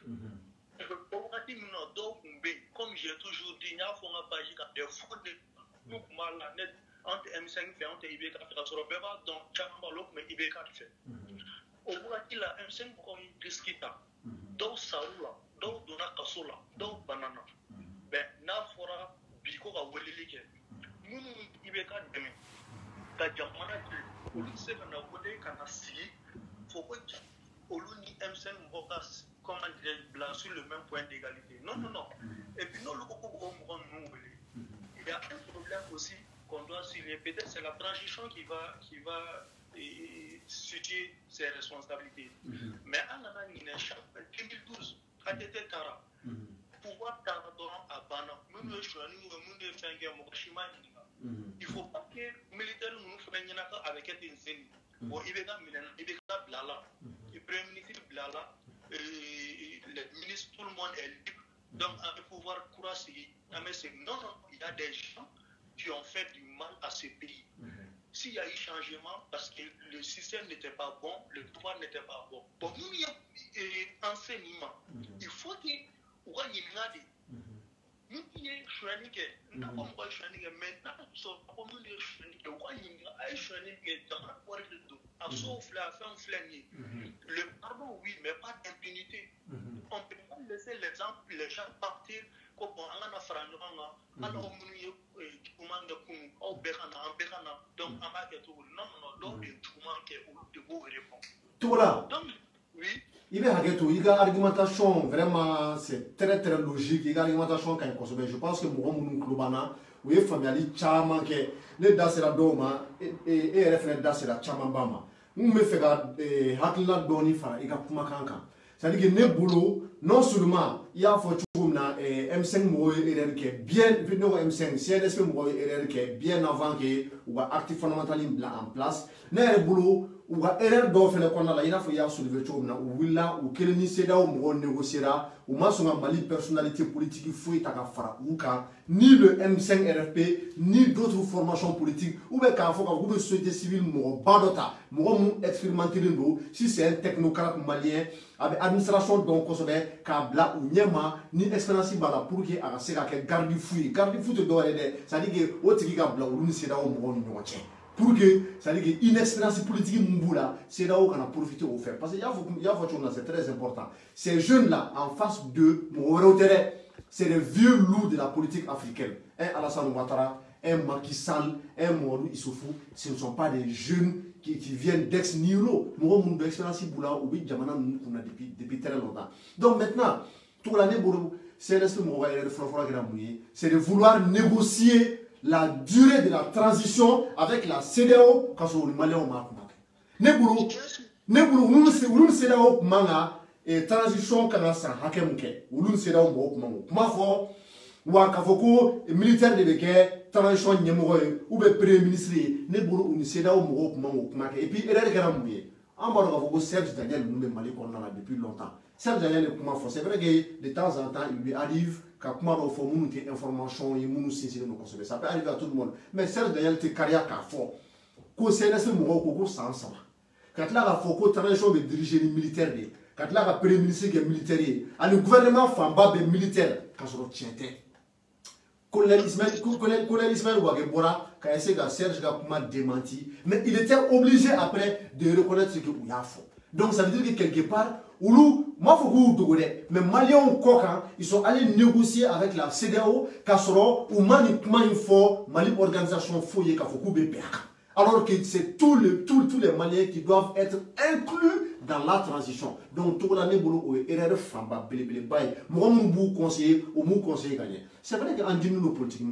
Comme j'ai toujours dit, il y a des fous de entre M5 et entre IBK, donc mais IBK fait. Au bout de la M5 pour une disquita, donc Saoula, donc Donakasola, donc Banana. Ben, n'a fora biko ka welelike. Nous IBK demain. Ta jamana de police kana wode kana si. Faut que Oluni M5 Mbokas comment dire blanc sur le même point d'égalité. Non, non, non. Et puis nous le il y a un problème aussi qu'on doit suivre. Peut-être c'est la transition qui va situer ses responsabilités. Mais en 2012, à Tara, pouvoir Taradon à Bana, il ne faut pas que les militaires nous fassent avec un zénith. Bon, il y a Blala, le Premier ministre Blala, le ministre, tout le monde est libre. Donc, avec pouvoir courager, non, non, il y a des gens qui ont fait du mal à ce pays. S'il y a eu changement, parce que le système n'était pas bon, le pouvoir n'était pas bon. Pour nous, il y a enseignement. Il faut que nous ayons nous qui sommes nous n'avons pas choisi maintenant, nous avons le pardon, oui, mais pas d'impunité. On ne peut pas laisser les gens partir comme on a fait tout là. Oui. Il y a une argumentation vraiment, c'est très très logique. Il y a une argumentation qui est consommée. Je pense que Mourou Kloubana, où il y a famille Chama, que les Dasera Doma et RFN Dasera Chama Bama. Nous me faisons Hakla Doni Fara, il y a Kumakanka. C'est-à-dire que Nebolo, non seulement il y a M5 Mourou qui est bien, M5, CNSP Mourou qui est bien avant que ou actif fondamental en place. Nebolo, ou à erreur d'offre qu'on a il a fallu soulever ou là ou quel ni CEDEAO ou négociera ou ma Mali personnalité politique fouille ta fara ou ni le M5 RFP ni d'autres formations politiques ou bien quand faut que société civile mo badota mo expérimenter si c'est un technocrate malien avec administration donc kosobé kabla ou nyama ni expérience bala pour que a se ka garde fouille de doit aider ça dit que o tiki ka bla ou ni CEDEAO mo ni pour que, ça veut dire qu'une expérience politique, c'est là où on a profité au faire. Parce qu'il y a c'est très important. Ces jeunes-là, en face d'eux, c'est les vieux loups de la politique africaine. Un Alassane Ouattara, un Macky Sall, un Moualou Issoufou, ce ne sont pas des jeunes qui viennent d'ex-nihilo. Moi, mon expérience, depuis très longtemps. Donc maintenant, tout l'année, c'est de vouloir négocier la durée de la transition avec la CEDEAO quand on est malais au Maroc. Nous CEDEAO et transition quand ça hakemke. Nous CEDEAO Maroc. Wa kafoko militaire de beke transition nyemoroye ou be premier ministre ne buru uniseda o mo kuma et puis erreur gara mouye en bas kafoko Serge Daniel nous Mali qu'on a depuis longtemps Serge Daniel kuma fo c'est vrai que de temps en temps il lui arrive ka kuma do fo munu te information et munu sisi no consommer ça peut arriver à tout le monde mais Serge Daniel te carrière ka fo ko CNS mo ko sans ça quand là ka fo ko transition be diriger les militaires quand là ka premier ministre qui est militaire et le gouvernement famba be militaire ka so tiente colonel Ismaël Ouagbora, quand il s'est Serge Gakouma démenti, mais il était obligé après de reconnaître ce qu'il a fait. Donc ça veut dire que quelque part, moi faut que mais Maliens ils sont allés négocier avec la CEDEAO, Kassoro, ou Mali Mali organisation fouillée, alors que c'est tous les Maliens qui doivent être inclus dans la transition. Donc, tout l'année, boulot, erreur famba, belé, bail. Moi, mon conseiller, ou mon conseiller gagné. C'est vrai qu'en diminuant nos politiques,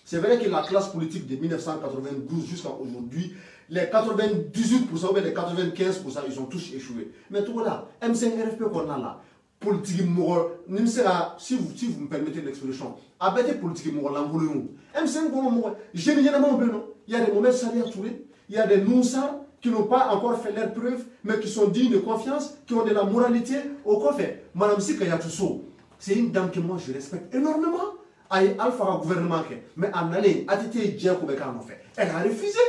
c'est vrai que la classe politique de 1992 jusqu'à aujourd'hui, les 98% ou les 95%, ils ont tous échoué. Mais tout là, M5RFP qu'on a là, politique si vous me permettez l'expression, abattez politique l'envolé. M5 qu'on généralement, il y a des moments salaires tourés, il y a des noussards qui n'ont pas encore fait leurs preuves, mais qui sont dignes de confiance, qui ont de la moralité. Au quoi fait, Madame Sikaya Tousso, c'est une dame que moi je respecte énormément. Elle a fait un gouvernement, mais en allant, elle a refusé.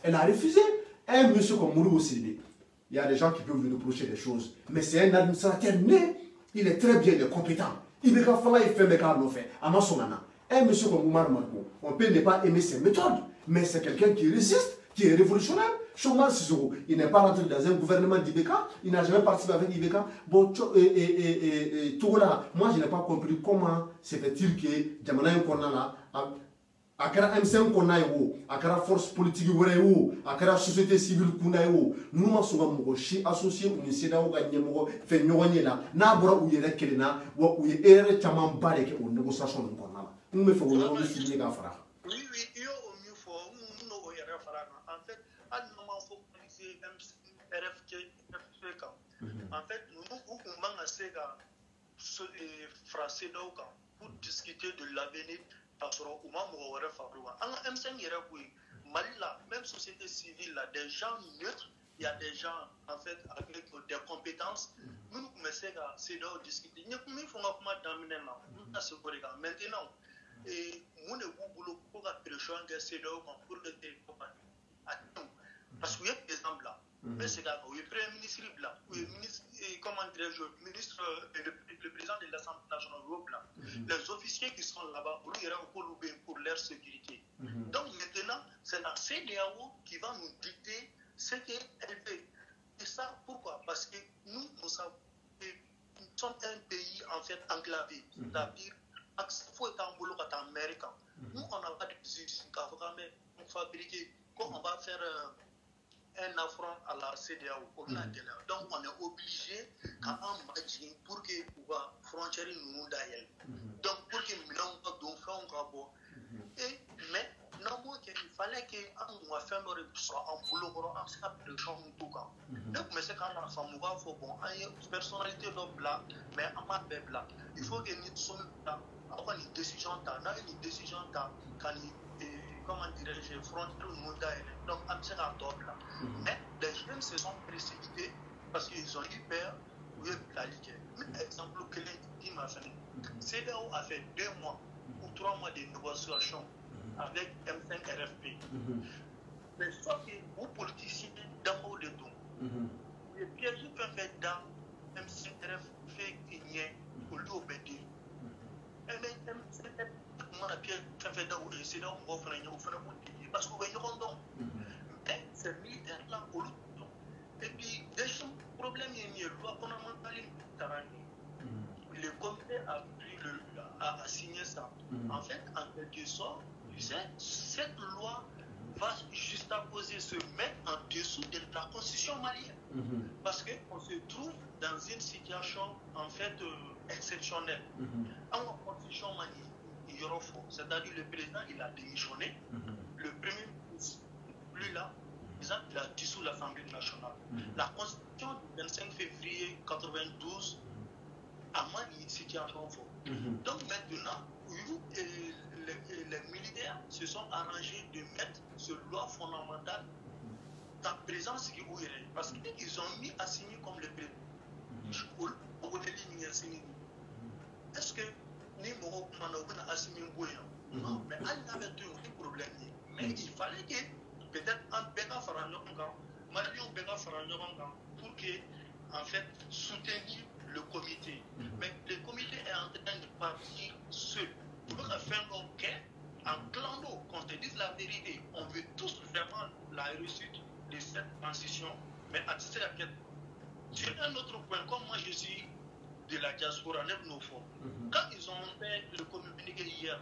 Elle a refusé. Un monsieur comme Mourou Sidi, il y a des gens qui peuvent lui reprocher des choses, mais c'est un administrateur né, il est très bien, il est compétent. Il fait un monsieur comme Oumar Marco, on peut ne pas aimer ses méthodes, mais c'est quelqu'un qui résiste, qui est révolutionnaire. Chouman Sissoko, il n'est pas rentré dans un gouvernement d'Ibeka, il n'a jamais participé avec Ibeka. Bon, tout là, moi je n'ai pas compris comment se fait-il que Djamana Konala, à la M5 qu'on a eu, à la force politique à la société civile qu'on a eu, nous sommes associés au Niseda ou Gagnemoro, fait Nyoanela, Nabra ou Yerekelena, ou Ere Taman Barek ou négociation de Konala. Nous me faisons signer Gafara. Oui, il y a au mieux fort, nous n'avons rien à en fait, à nous focaliser RFK. En fait, nous avons assez français pour discuter de l'avenir. Même société civile, des gens neutres, il y a des gens en fait avec des compétences. Nous commençons à discuter. Nous maintenant, et nous avons beaucoup de pression pour le téléphone. Parce qu'il y a des exemples là. Mais c'est là, le Premier ministre là, le président de l'Assemblée nationale là, les officiers qui sont là-bas, ils ont pour leur sécurité. Donc maintenant, c'est la CEDEAO qui va nous dicter ce qu'elle fait. Et ça, pourquoi? Parce que nous sommes un pays en fait enclavé. C'est-à-dire, il faut être en boulot en américain. Nous, on n'a pas de usines, on fabrique, quand on va faire un affront à la CEDEAO. Donc on est obligé quand on marche pour que la frontière nous d'aille. Donc pour que nous fassions et mais non il fallait que on fasse un boulot pour de champ tout cas. Donc mais c'est quand on s'en va faut bon personnalité de blanc mais en pas de blanc. Il faut que nous sommes avoir une décision une décision quand comment dirais-je, frontière au monde d'ailleurs. Donc, on s'est en top là. Mais les jeunes se sont précipités parce qu'ils ont eu peur de la ligue. Exemple, qui m'a fait. CEDEAO a fait 2 mois ou 3 mois de négociations avec M5RFP. Mais sauf que vous politiciens, dans le dos, les pièges qui peuvent faire dans M5RFP qui est au lieu obédir. M5RFP la pièce fait dans le c'est là on va faire parce qu'on va y rendre mais c'est militaire là au et puis des problèmes il y a loi fondamentale le comité a signé ça en fait en quelque sorte cette loi va juxtaposer, se mettre en dessous de la constitution malienne. Parce qu'on se trouve dans une situation en fait exceptionnelle. En constitution malienne, il y aura faux. C'est-à-dire le président, il a démissionné. Le premier ministre n'est plus là. Il a dissous l'Assemblée nationale. La constitution du 25 février 1992 a mis une situation faux. Donc maintenant, les militaires se sont arrangés de mettre ce loi fondamentale en présence qui est. Parce qu'ils ont mis assigné comme le président. Est-ce que nous avons assigné un non, mais il avait un problème. Mais il fallait que peut-être un béga faranyokan, Marion béga faranyokan pour que, en fait, soutenir le comité. Mais le comité est en train de partir seul. Pour faire en clando, qu'on se dise la vérité, on veut tous vraiment la réussite de cette transition, mais à titre de sur un autre point, comme moi je suis de la diaspora, quand ils ont fait le communiqué hier,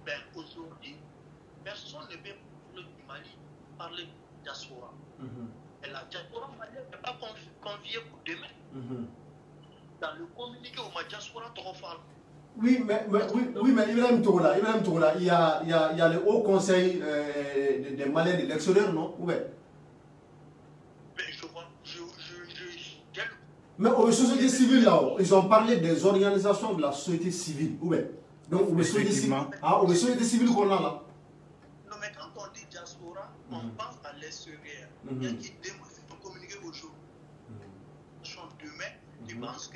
ben aujourd'hui, personne ne peut parler du Mali, parler de diaspora. Et la diaspora malienne n'est pas conviée pour demain. Dans le communiqué au diaspora, tu refais. Oui, mais Ibrahim Togola, il y a le Haut Conseil des Maliens de l'extérieur, non? Oui. Mais je vois, mais aux sociétés civiles là-haut, ils ont parlé des organisations de la société civile. Oui. Donc, aux sociétés civiles qu'on a là. Non, mais quand on dit diaspora, on pense à l'extérieur. Il y a qui démontrent communiquer aujourd'hui. Demain, ils pensent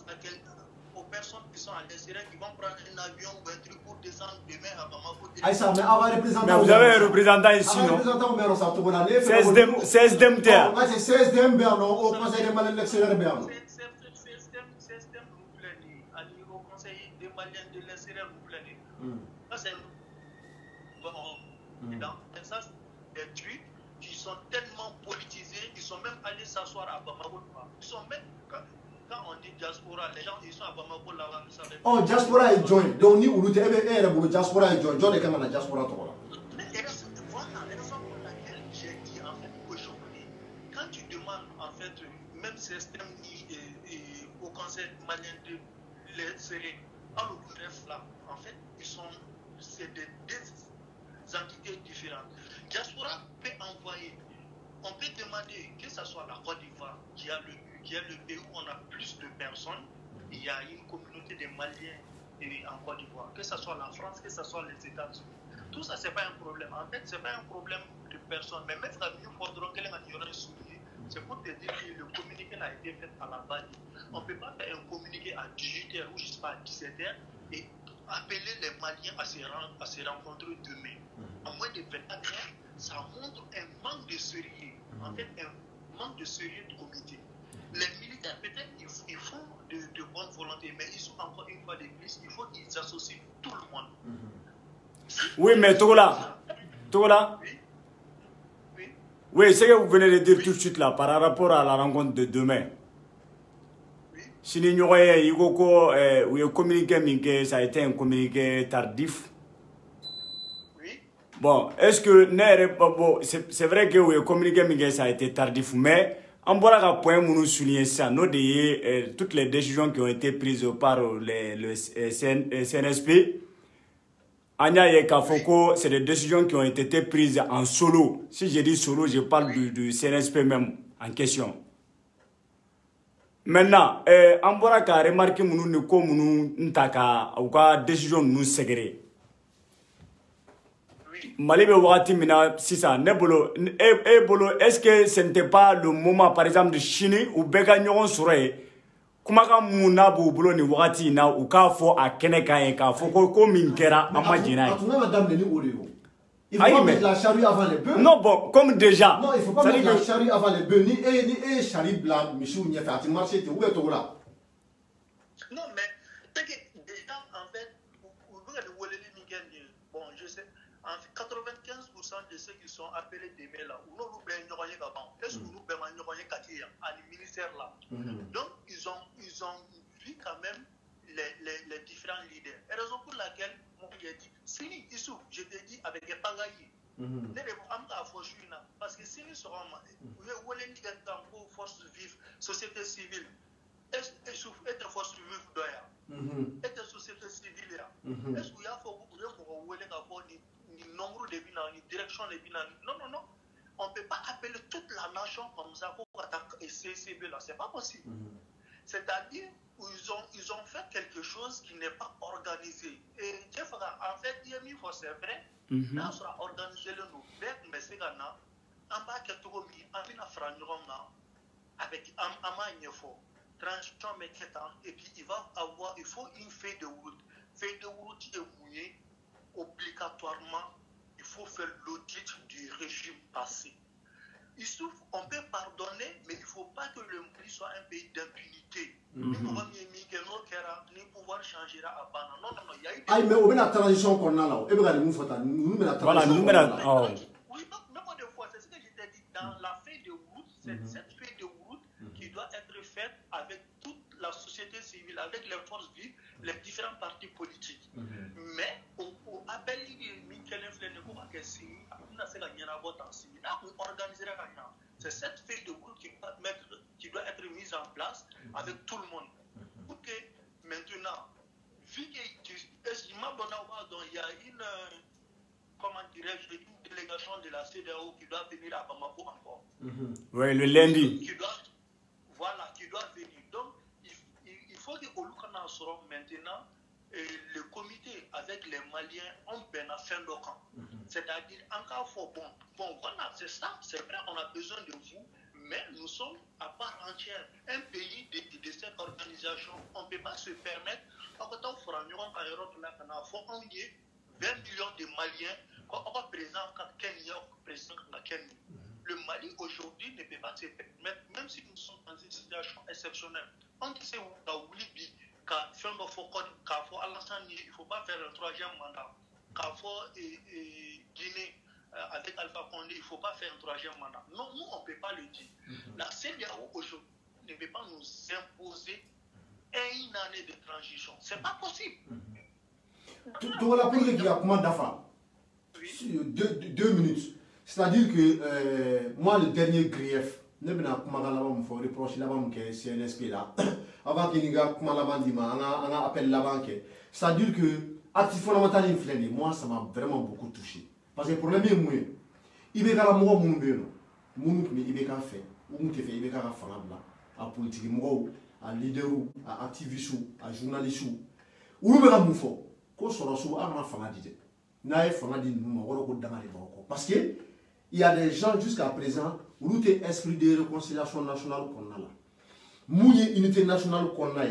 à quelqu'un. Aux personnes qui sont à l'extérieur, qui vont prendre un avion ou un truc pour descendre demain à Bamako. Mais vous avez un représentant ici, non? C'est SDMTA. C'est CSDM, non? Au Conseil des Maliens de l'extérieur, non? CSDM, vous plaît, au Conseil des Maliens de l'extérieur, vous plaît. Ça, c'est ça, c'est des trucs qui sont tellement politisés, ils sont même allés s'asseoir à Bamako. Ils sont même. Quand on dit diaspora, les gens ils sont à Bamako là-bas. Oh, diaspora est joint. Donc, ni où tu es, diaspora est joint. John est quand même la diaspora. Voilà la raison pour laquelle j'ai dit en fait aujourd'hui, quand tu demandes en fait, même système au Conseil malien de l'extérieur, à l'ONF là, en fait, c'est des entités différentes. Diaspora peut envoyer, on peut demander que ce soit la Côte d'Ivoire qui a le pays où on a plus de personnes, il y a une communauté de Maliens en Côte d'Ivoire, que ce soit la France, que ce soit les États-Unis. Tout ça, ce n'est pas un problème. En fait, ce n'est pas un problème de personne. Mais même il faudra que les gens soulignent. C'est pour te dire que le communiqué a été fait à la base. On ne peut pas faire un communiqué à 18h ou je ne sais pas à 17h et appeler les Maliens à se rencontrer demain. En moins de 24 heures, ça montre un manque de sérieux. En fait, un manque de sérieux du comité. Les militaires, peut-être, ils font de bonne volonté, mais ils sont encore une fois de plus, il faut qu'ils associent tout le monde. Oui, mais Togola. Oui, ce que vous venez de dire tout de suite là, par rapport à la rencontre de demain. Si nous avons communiqué, ça a été un communiqué tardif. Bon, est-ce que c'est vrai que le communiqué ça a été tardif, mais on voit qu'à point nous souligner ça, toutes les décisions qui ont été prises par le CNSP, Anya et Kafoko, c'est des décisions qui ont été prises en solo. Si je dis solo, je parle du CNSP même en question. Maintenant, on voit qu'à remarquer que décision nous ségrée. Mali be wagati mina sisa ne bolo est-ce que ce n'était pas le moment par exemple de Chine ou beka ɲɔgɔn sɔrɔ ye kumakan mun n'a b'u bolo ni wagati na u k'a fɔ a kɛnɛ kan ye k'a fɔ ko min kɛra an ma jɛna ye. Il faut pas mettre la charrue avant les bœufs. Non, bon, comme déjà. Non, il faut pas mettre la charrue avant les bœufs. Ni charrue blanc, Michou, ni fait marché, où est-ce là? Non, mais déjà, en fait, bon, je sais, 95% de ceux qui sont appelés des mails là, nous est-ce que nous à le ministère là. Donc, ils ont vu quand même les différents leaders. Et raison pour laquelle, moi, j'ai dit, Sini, Issou, je t'ai dit avec Pagayi, Parce que si nous serons force vive, société civile, est une force vive d'oya, est une société civile, est-ce qu'il y a un nombre de biens, une direction de biens? Non, non, non. On ne peut pas appeler toute la nation comme ça pour attaquer CCB là, c'est pas possible. C'est-à-dire ils ont fait quelque chose qui n'est pas organisé. Et en fait, il y a mis c'est vrai, là on sera organisé le nous. Mais c'est gana, en bas que tout le monde a franchement avec un effort, transition mais et puis il faut une feuille de route. Feuille de route qui est mouillée obligatoirement. Il faut faire l'audit du régime passé. Il souffre, on peut pardonner, mais il ne faut pas que le pays soit un pays d'impunité. Ni pouvoir changer à Bana. Non, non, non, il y a eu. Ah, mais on a la transition qu'on a là. Voilà, nous oui, même des fois, c'est ce que je t'ai dit. Dans la feuille de route, c'est cette feuille de route qui doit être faite avec toute la société civile, avec les forces vives, les différents partis politiques. Mais on appelle c'est cette feuille de route qui doit être mise en place avec tout le monde. Pour que maintenant, vu qu'il y a une, comment dirais-je, une délégation de la CEDEAO qui doit venir à Bamako encore. Oui, le lundi. Qui doit venir. Donc, il faut que Olukana seront maintenant le comité avec les Maliens ont bien à fin de camp. C'est-à-dire, encore faut bon, voilà, c'est ça, c'est vrai, on a besoin de vous, mais nous sommes à part entière. Un pays de cette organisation, on ne peut pas se permettre, quand on fera un Europe, il faut en 20 millions de Maliens, quand on va présenter Kenya, le Mali aujourd'hui ne peut pas se permettre, même si nous sommes dans une situation exceptionnelle. On sait où Libye, il ne faut pas faire un troisième mandat. Guinée avec Alpha Condé, il ne faut pas faire un troisième mandat. Non, nous, on ne peut pas le dire. La CEDEAO aujourd'hui ne peut pas nous imposer une année de transition. Ce n'est pas possible. Tu vois la politique qui a comment d'affaires 2 minutes. C'est-à-dire que moi, le dernier grief, je vais vous reprocher que CNSP là. Avant qu'il y ait un appel là-bas. C'est-à-dire que l'acte fondamental influent, moi, ça m'a vraiment beaucoup touché. Parce que le problème est moi. Il y a des gens qui ont fait, il y a des à politique, à leader, à activiste, à journaliste. Parce que il y a des gens jusqu'à présent où l'unité esprit de réconciliation nationale qu'on a là. Mouni unité nationale qu'on a,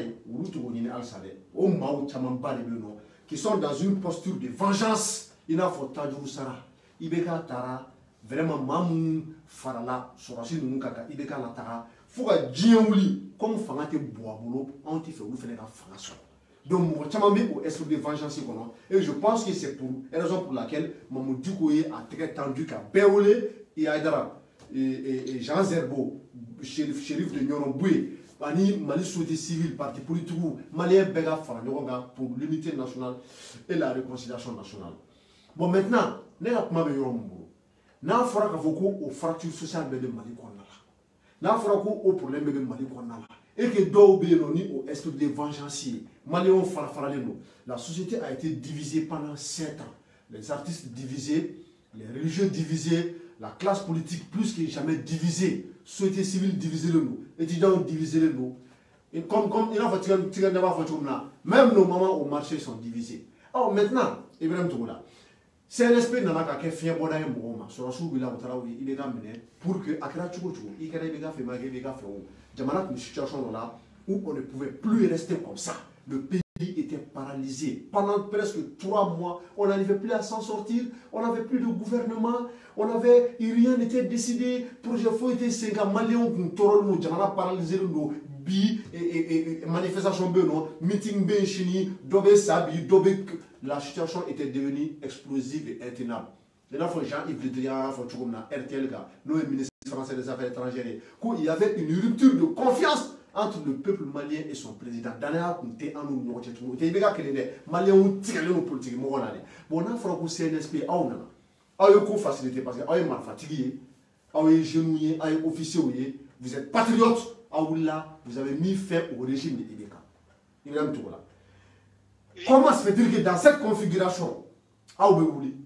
qui sont dans une posture de vengeance. Il a fait Tadjou Sara, Ibeka Tara, vraiment Mamou Farala, Sorasi Nukaka, Ibeka Natara, Fouga Djiouli, comme Fangate Boabolo, anti-fait ou fait la France. Donc, moi, au esprit de vengeance, et je pense que c'est pour la raison pour laquelle Mamou Dukoué a très tendu qu'à Béolé et Aïdara, et Jean Zerbo, shérif de Nyoroboué, Mali société civile, parti politique, Malien Bega Faranoga pour l'unité nationale et la réconciliation nationale. Bon, maintenant, nous avons fait un fracture sociale de Mali. Nous avons un problème de Mali. Et que au esprit de vengeance, la société a été divisée pendant 7 ans. Les artistes divisés, les religieux divisés, la classe politique plus que jamais divisée, société civile divisée, étudiants divisés. Comme il a fait même nos mamans au marché sont divisés. Alors maintenant, Ibrahim Tougoula, CNSP n'a pas qu'à faire bon d'ailleurs sur la soupe il est amené pour que Akra Tchoukou, il y a des gars fait Jamana une situation là où on ne pouvait plus rester comme ça. Le pays était paralysé. Pendant presque 3 mois, on n'arrivait plus à s'en sortir. On n'avait plus de gouvernement. Rien n'était décidé. Projet Fo était 5 ans. Maliens ont Jamana paralysé et manifestation meeting ben chini, dobe sabi, dobe. La situation était devenue explosive et intenable. Et là, Jean-Yves Le Drian, RTL, nous, le ministre français des Affaires étrangères, il y avait une rupture de confiance entre le peuple malien et son président. Dans il y a Malien ont tiré nos politiques. Bon, on a fait un CNSP. Aïe, facilité parce que aïe, mal fatigué, aïe, genouillé, aïe, officier, vous êtes patriote, aïe, là, vous avez mis fin au régime de Ibeka. Il y a un tour là. Comment se fait-il que dans cette configuration, aïe, oui,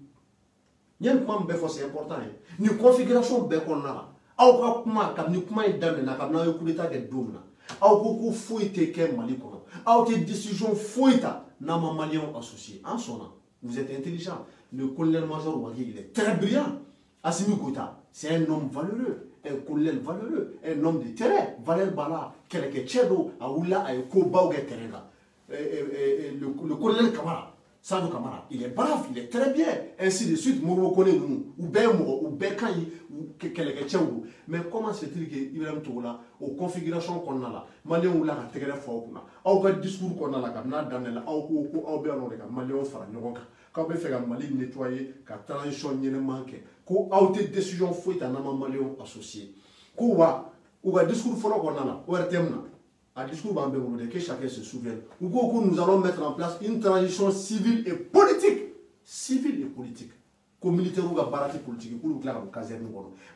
il y a un point c'est important. Une configuration béconna. Aïe, comment, comme nous comment est dans comme nous coup d'état de dôme. Aïe, beaucoup fouetté qu'un mali comme. Aïe, décision fouetté, n'a pas malien associé. En son nom, vous êtes intelligent. Le colonel-major Ouagui, il est très brillant. Assimi Gota, c'est un homme valeureux, un colonel valeureux, un homme de terrain. Valère Bala, quelqu'un Tchedo, Aoula, Aïkoba ou Teranga. Le colonel Kamara, Sadou Kamara, il est brave, il est très bien. Ainsi de suite, Mouro connaît nous, ou Bémo, ou Békaï, ou quelqu'un Tchedo. Mais comment se fait-il qu'il y a aux configurations qu'on a là, Malien ou là, à Tegre Fauna, au discours qu'on a là, comme là, dans la au Béano, Malien Faranyoka. Quand on fait un Mali nettoyer, quand transition n'y manque, qu'on a été décision fouette à un Malien associé. Qu'on a un discours fort qu'on a là, ou un discours bambé, que chacun se souvienne. Ou nous allons mettre en place une transition civile et politique. Civile et politique. Comme militaire ou baratique politique, pour nous clair au caserne.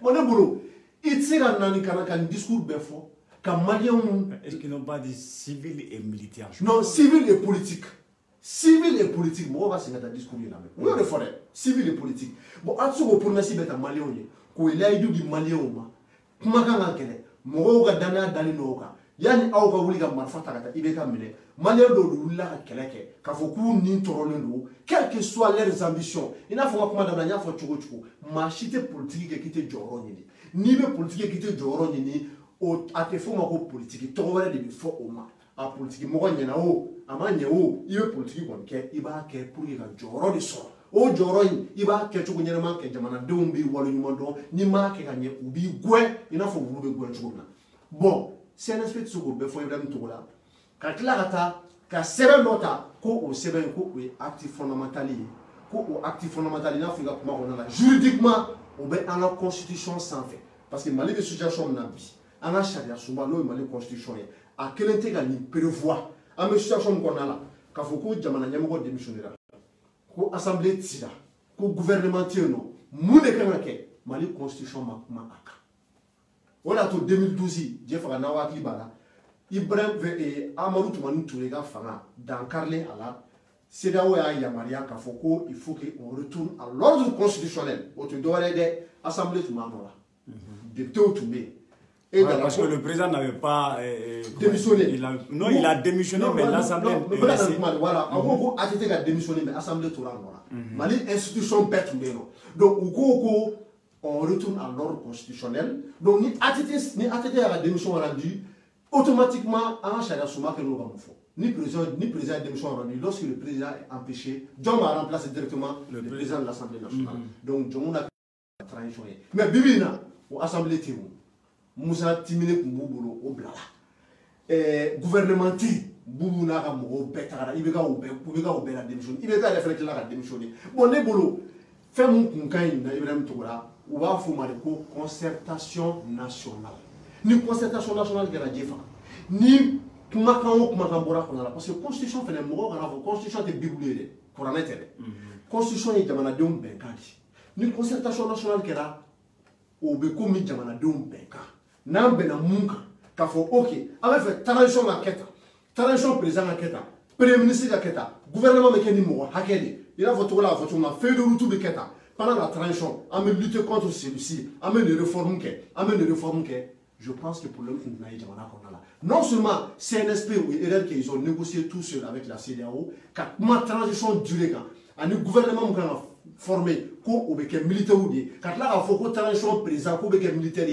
Mon boulot, il tire un discours bien fort, qu'un Malien. Est-ce qu'ils n'ont pas dit civil et militaire? Non, civil et politique. Civil et politique, moi, on va se mettre à discours là. Oui, on est fort. Civil et politique. Bon, à ce pour nous, si vous êtes malien, vous avez dit malien, comment vous avez moi, je suis dans le Noka. Yani aw ka wuli ka marifa ta ka taa IBK minɛ maliyɛn dɔw de wulila ka kɛlɛ kɛ k'a fɔ k'u ni tɔɔrɔlen don quelles que soient leurs ambitions i n'a fɔ n ka kuma daminɛ n y'a fɔ cogo cogo maa si tɛ politiki kɛ k'i tɛ jɔyɔrɔ ɲini n'i bɛ politiki kɛ k'i tɛ jɔyɔrɔ ɲini a tɛ fɔ o ma ko politiki tɔgɔ wɛrɛ de bɛ fɔ o ma a politiki mɔgɔ ɲɛna o a ma ɲɛ o i bɛ politiki kɔni kɛ i b'a kɛ pour que ka jɔyɔrɔ de sɔrɔ o jɔyɔrɔ in i b'a kɛ cogo ɲɛnama kɛ jamanadenw b'i waleɲuman dɔn n'i m'a kɛ ka ɲɛ u b'i gɛn i n'a fɔ wulu bɛ gɛn cogo min na bon CNSP tɛ se k'o bɛɛ fɔ Ibrahim Togola ka tila ka taa ka sɛbɛn dɔ ta ko o sɛbɛn ko o ye acte fondamental ye ko o acte fondamental i n'a fɔ i ka kuma kɔnɔna la juridiquement o bɛ an ka constitution sanfɛ parce que Mali bɛ situation min na bi an ka sariya sunba n'o ye Mali constitution ye a kelen tɛ ka nin prévoir an bɛ situation min kɔnɔna la k'a fɔ ko jamana ɲɛmɔgɔ démissionnera ko assemblée cira ko gouvernement tɛ yen nɔ mun de kan ka kɛ Mali constitution ma kuma a kan. On a tout 2012, Jeff Ranawaki Bala, Ibrahim Amadou Toumani Tourega Fana, dans Carlin à la CEDAO et Yamaria Kafoko, il faut qu'on retourne à l'ordre constitutionnel. Au Tudoré de l'Assemblée Toumanola, député au Toumé. Parce que le président n'avait pas démissionné. Non, il a démissionné, mais l'Assemblée. Voilà, en gros, il a démissionné, mais l'Assemblée Toumanola. Mali institution bête, donc, on retourne à l'ordre constitutionnel. Donc, ni ATT à la démission rendue, automatiquement, en charia souma que nous avons fait. Ni président à démission rendue, lorsque le président est empêché, John va remplacer directement le président de l'Assemblée nationale. Donc, John a transition. Mais Bibina, au Assemblée Théo, Moussa Timine Kouboubolo, au Blala. Gouvernementé, Boubou Nara Moro, Betara, il va au la démission. Il va faire la démission. Bon, les boulots, fais mon concagne, Ibrahim Toura. Ou va faire concertation nationale. Ni concertation nationale de la Jefa. Ni kumakan bora kɔnɔna la parce que constitution fɛnɛ mɔgɔw kana fɔ constitution tɛ bible ye dɛ kuranɛ tɛ dɛ constitution ye jamanadenw bɛnkan de ni concertation nationale kɛra o bɛ komi jamanadenw bɛnkan n'an bɛnna mun kan k'a fɔ ok an bɛ fɛ transition ka kɛ tan transition président ka kɛ tan premier ministre ka kɛ tan gouvernement bɛ kɛ ni mɔgɔ hakɛ de i n'a fɔ cogo la a fɔ cogo min na feuille de route bɛ kɛ tan pendant la transition on veut lutter contre celui-ci on veut les réformes je pense que pour le moment, non seulement CNSP ou RR qu'ils ont négocié tout seul avec la CEDEAO, car ma transition durée, un gouvernement qui a formé, qu'on est militaire ou dit, car là, il faut que la transition président, qu'on est militaire.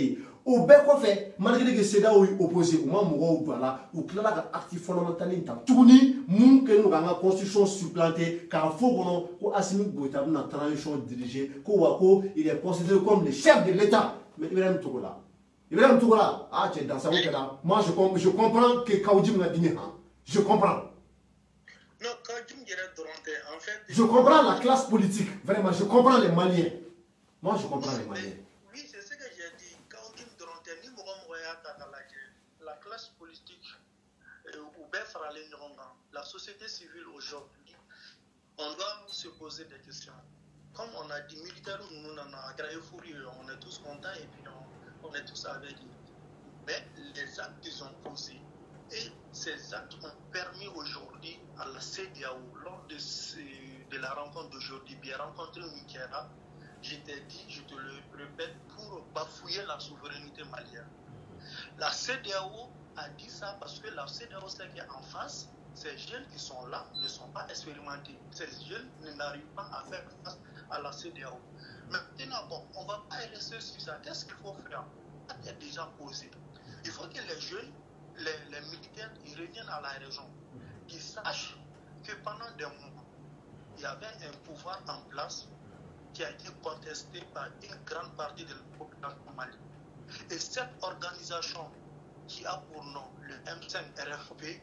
Au bec quoi fait, malgré que CEDEAO est opposé, au moment où voilà, ou que là, actif fondamental, tout ni, moun que nous avons la constitution supplantée, car il faut qu'on assume que la transition dirigée, qu'on il est considéré comme le chef de l'État. Mais il est tout là. Ibrahim Togola, ah, tu es dans sa route là. Moi, je comprends que Kaoudim m'a dit, je comprends. Non, Kaoudim dirait Doranté, en fait. Je comprends la classe politique, vraiment, je comprends les Maliens. Moi, je comprends les Maliens. Oui, c'est ce que j'ai dit. Kaoudim Doranté, ni Mouramoya la classe politique, ou la société civile aujourd'hui, on doit se poser des questions. comme on a dit, militaires, nous on a créé furieux, on est tous contents et puis on est tous avec eux. Mais les actes qu'ils ont posés, et ces actes ont permis aujourd'hui à la CEDEAO, lors de la rencontre d'aujourd'hui, bien rencontré Mikera, je t'ai dit, je te le répète, pour bafouiller la souveraineté malienne. La CEDEAO a dit ça parce que la CEDEAO sait qu'en face, ces jeunes qui sont là ne sont pas expérimentés. Ces jeunes n'arrivent pas à faire face à la CEDEAO. Maintenant, bon, on ne va pas rester sur ça. Qu'est-ce qu'il faut faire? Ça est déjà posé. Il faut que les jeunes, les militaires, ils reviennent à la raison. Qu'ils sachent que pendant des mois, il y avait un pouvoir en place qui a été contesté par une grande partie de la population malienne. Et cette organisation qui a pour nom le M5-RFP,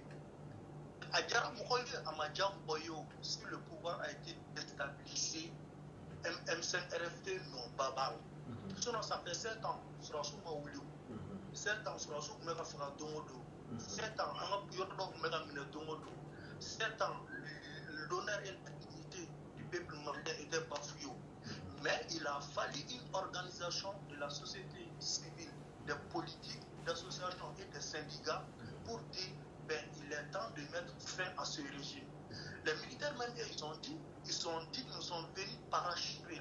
si le pouvoir a été déstabilisé, M5-RFP n'ont pas parlé. Sinon, ça fait 7 ans, sur la souma 7 ans, sur la souma 7 ans, 7 ans, l'honneur et la dignité du peuple malien étaient bafouillés. Mais il a fallu une organisation de la société civile, des politiques, des associations et des syndicats pour dire il est temps de mettre fin à ce régime. Les militaires même, ils ont dit qu'ils nous sont venus parachuter.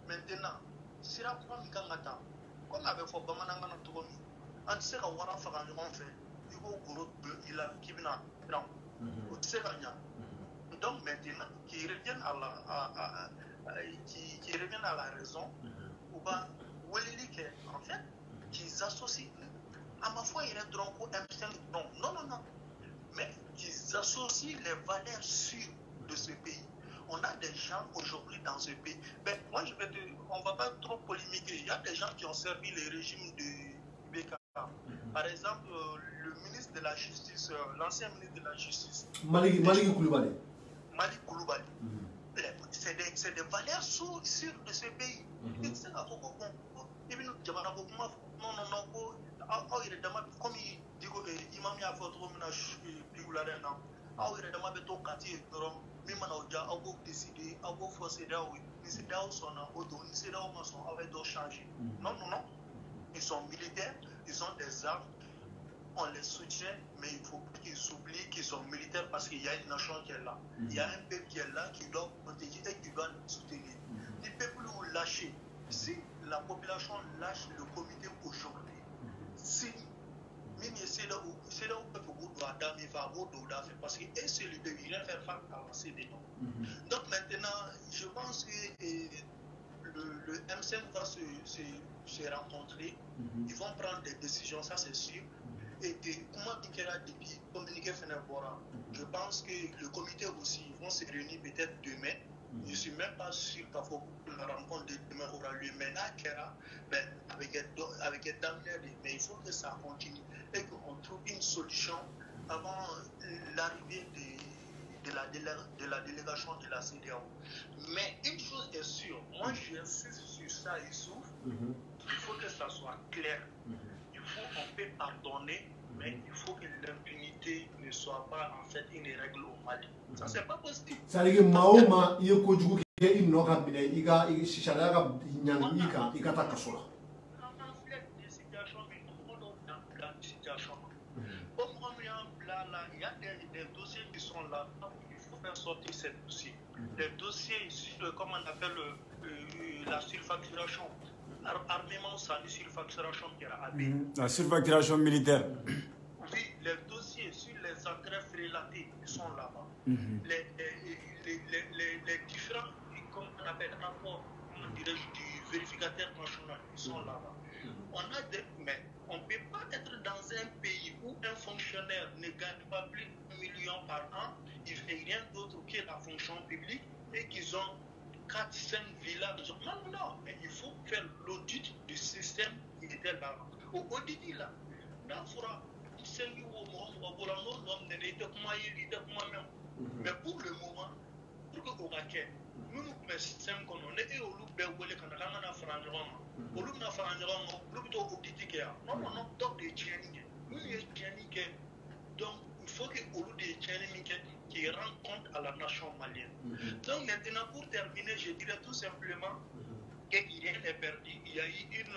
Maintenant, si la comme avec Fobamanangana Togomi, on sait qu'on va faire un fait, il faut qu'il a Kibina. Donc maintenant, qui reviennent à la raison, ou bien, en fait, qu'ils associent, à ma foi, il est dronco, non, mais qu'ils associent les valeurs sûres de ce pays. On a des gens aujourd'hui dans ce pays. Mais moi, on ne va pas trop polémiquer. Il y a des gens qui ont servi le régime de BK. Par exemple, le ministre de la Justice, l'ancien ministre de la Justice. Malik Koulibaly. C'est des valeurs sûres de ce pays. Comme il m'a mis à votre non. Ils sont militaires, ils ont des armes, on les soutient, mais il faut pas qu'ils oublient qu'ils sont militaires parce qu'il y a une nation qui est là. Il y a un peuple qui est là, qui doit protéger et qui doit nous soutenir. Les peuples ont lâché. Si la population lâche le comité aujourd'hui, si c'est là où le peuple doit adapter, parce que c'est lui de venir faire face à la CEDEAO. Donc maintenant, je pense que le M5 va se rencontrer, ils vont prendre des décisions, ça c'est sûr. Et comment communiquer Fenebora, je pense que le comité aussi vont se réunir peut-être demain. Je ne suis même pas sûr que la rencontre de demain aura lieu. Maintenant, avec Damien, mais il faut que ça continue et qu'on trouve une solution avant l'arrivée de la délégation de la CEDEAO. Mais une chose est sûre, moi j'insiste sur ça, il faut que ça soit clair. On peut pardonner, mais il faut que l'impunité ne soit pas en fait une règle au Mali. Ça, c'est pas possible. Ça veut dire que Mahoma, il y a quoi du coup qui est une autre cabinet, il y a une situation il y a des dossiers qui sont là, il faut faire sortir ces dossiers. Des dossiers sur, comme on appelle la surfacturation. Armement sans surfacturation qui a la surfacturation militaire. Oui, les dossiers sur les engrèves relatés sont là-bas. Les différents, comme on appelle rapports, du vérificateur national, ils sont là-bas. Mais on ne peut pas être dans un pays où un fonctionnaire ne gagne pas plus de 1 million par an, il ne fait rien d'autre que la fonction publique et qu'ils ont 4-5 villages. Non, mais il faut faire l'audit du système qui était là. Au audit là, mais pour le moment, pour que vous ayez, nous nous système qu'on a et au loup béoué quand on a fait un au loup n'a fait un plutôt audit qui a. Non, donc des tiennes. Nous y est donc il faut que au loup des tiennes qui qui rend compte à la nation malienne. Donc maintenant, pour terminer, je dirais tout simplement que rien n'est perdu. Il y a eu une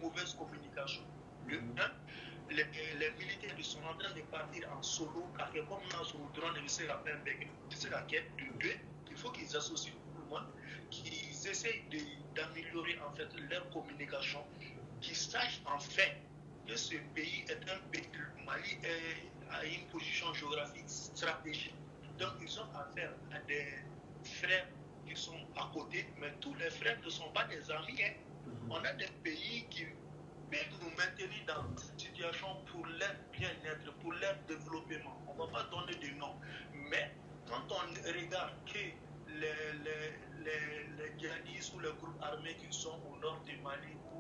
mauvaise communication. De un, les militaires sont en train de partir en solo, car comme on a sur le drone, c'est la quête. De deux, il faut qu'ils associent tout le monde, qu'ils essayent d'améliorer en fait leur communication, qu'ils sachent enfin que ce pays est un pays, le Mali a une position géographique stratégique. Donc ils ont affaire à des frères qui sont à côté, mais tous les frères ne sont pas des amis. Hein. On a des pays qui peuvent nous maintenir dans cette situation pour leur bien-être, pour leur développement. On ne va pas donner de nom. Mais quand on regarde que les djihadistes ou les groupes armés qui sont au nord du Mali ou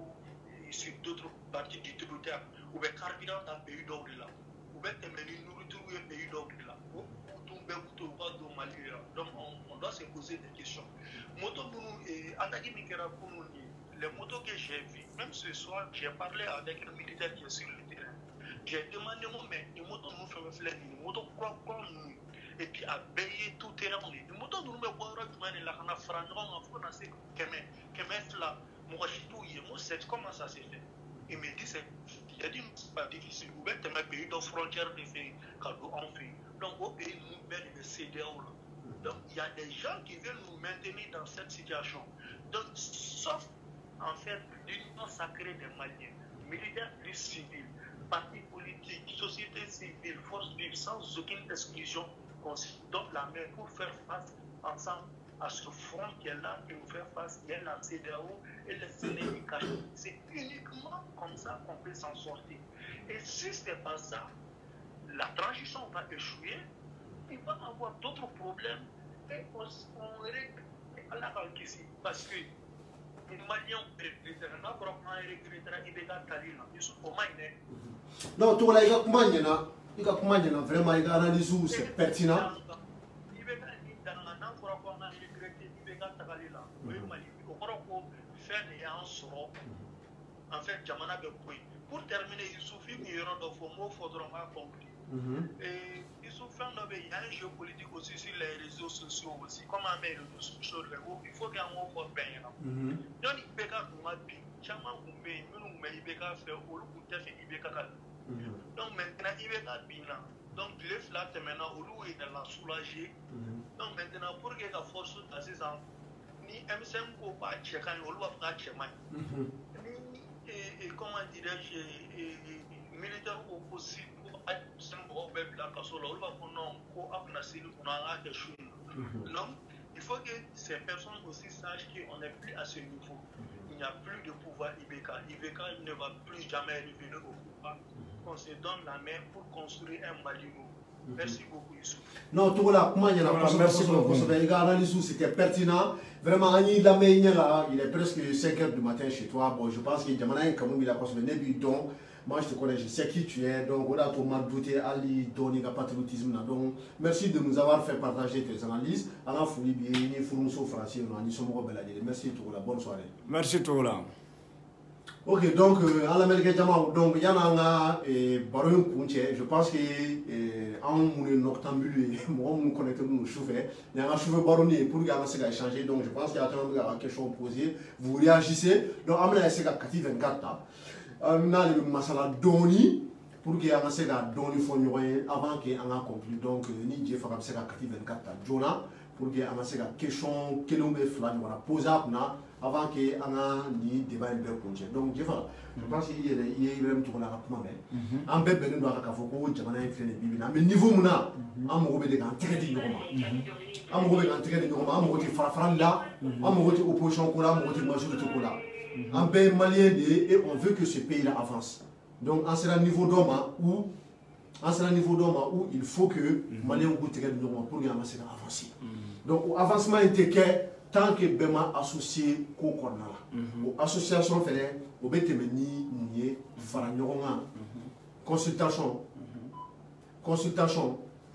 sur d'autres parties du territoire, ou bien carburant dans le pays d'ordre là, ou bien nourriture dans le pays d'ordre là, donc on doit se poser des questions. Les motos que j'ai vues, même ce soir, j'ai parlé avec un militaire qui est sur le terrain. J'ai demandé, mais les motos nous font flèche, les motos croient comme nous. Et puis à payer tout terrain. Les motos nous mettent boire du mal et la cana franchement en France que là, moi c'est comment ça s'est fait. Il me dit il a dit c'est pas difficile. Vous êtes un pays de frontières de fait cadeau en fait. Donc au pays nous met des CDAO là. Donc il y a des gens qui veulent nous maintenir dans cette situation. Donc sauf en fait l'union sacrée des Maliens, militaires plus civils, partis politiques, société civile, forces vives, sans aucune exclusion, qu'on se donne la main pour faire face ensemble à ce front qui est là, qui nous fait face. Il y a la CEDEAO et le Sénégal. C'est uniquement comme ça qu'on peut s'en sortir. Et si ce n'est pas ça, la transition va échouer, il va y avoir d'autres problèmes et on règle à la ici. Parce que les Maliens non, tout là, il y a vraiment une analyse où c'est pertinent. En fait, pour terminer, il suffit qu'il y ait un mot, il faudra conclure. Et il y a un jeu politique aussi sur les réseaux sociaux aussi. Comme on met les réseaux sociaux, il faut qu'il y ait un mot pour payer. Donc, il peut y avoir donc maintenant, il va être bien. Donc, le flat maintenant, au lieu de la soulager. Donc, maintenant, pour que la force d'assise ni MSM ou pas checker, on va faire checker. Ni comment dirais-je, militaire aussi, pour être la casserole, on va prendre quelque chose. Donc, il faut que ces personnes aussi sachent qu'on n'est plus à ce niveau. Il n'y a plus de pouvoir IBK. IBK ne va plus jamais revenir au pouvoir. On se donne la main pour construire un Mali nouveau. Merci beaucoup, Youssouf. Non, tout là, comment il y a merci beaucoup. C'était pertinent. Vraiment, il est presque 5h du matin chez toi. Bon, je pense qu'il y a un comme il a consommé donc. Moi, je te connais, je sais qui tu es. Donc, on a tout mal douté, Ali, Doni, patriotisme. Donc, merci de nous avoir fait partager tes analyses. Alors, Fouli, bien, Fourmousso, Français, merci, Toula. Bonne soirée. Merci, Toula. Ok, donc, à l'Amérique, donc, il y a un baron Kounché. Je pense que en noctambule, moi, on connecte nos chauffeurs. Il y a un chauffeur baronnier pour que échanger. Donc, je pense qu'il y a quelque chose à poser. Vous réagissez. Donc, on a essayé de 24 on a le masala doni pour que on se la doni avant que on a conclu. Donc ni je fera se la 24 Jona pour que on se la question que l'on me flan voilà poser avant que on a ni débat le projet. Donc je pense qu'il y a même tout la rapidement en bébé ben doit ka foko jamana infini bibina mais niveau muna amogo be de kan tigeti ngoma amogo be kan tigeti ngoma amogo ti farafran là amogo ti opposition ko la amogo ti majorité ko la un pays malien et on veut que ce pays là avance. Donc en sera niveau d'homme où il faut que malien ou tigeti ngoma pour que avance avancer. Donc avancement était que tant que Bema associé au corona association fait au betemeni nié faranyoronga consultation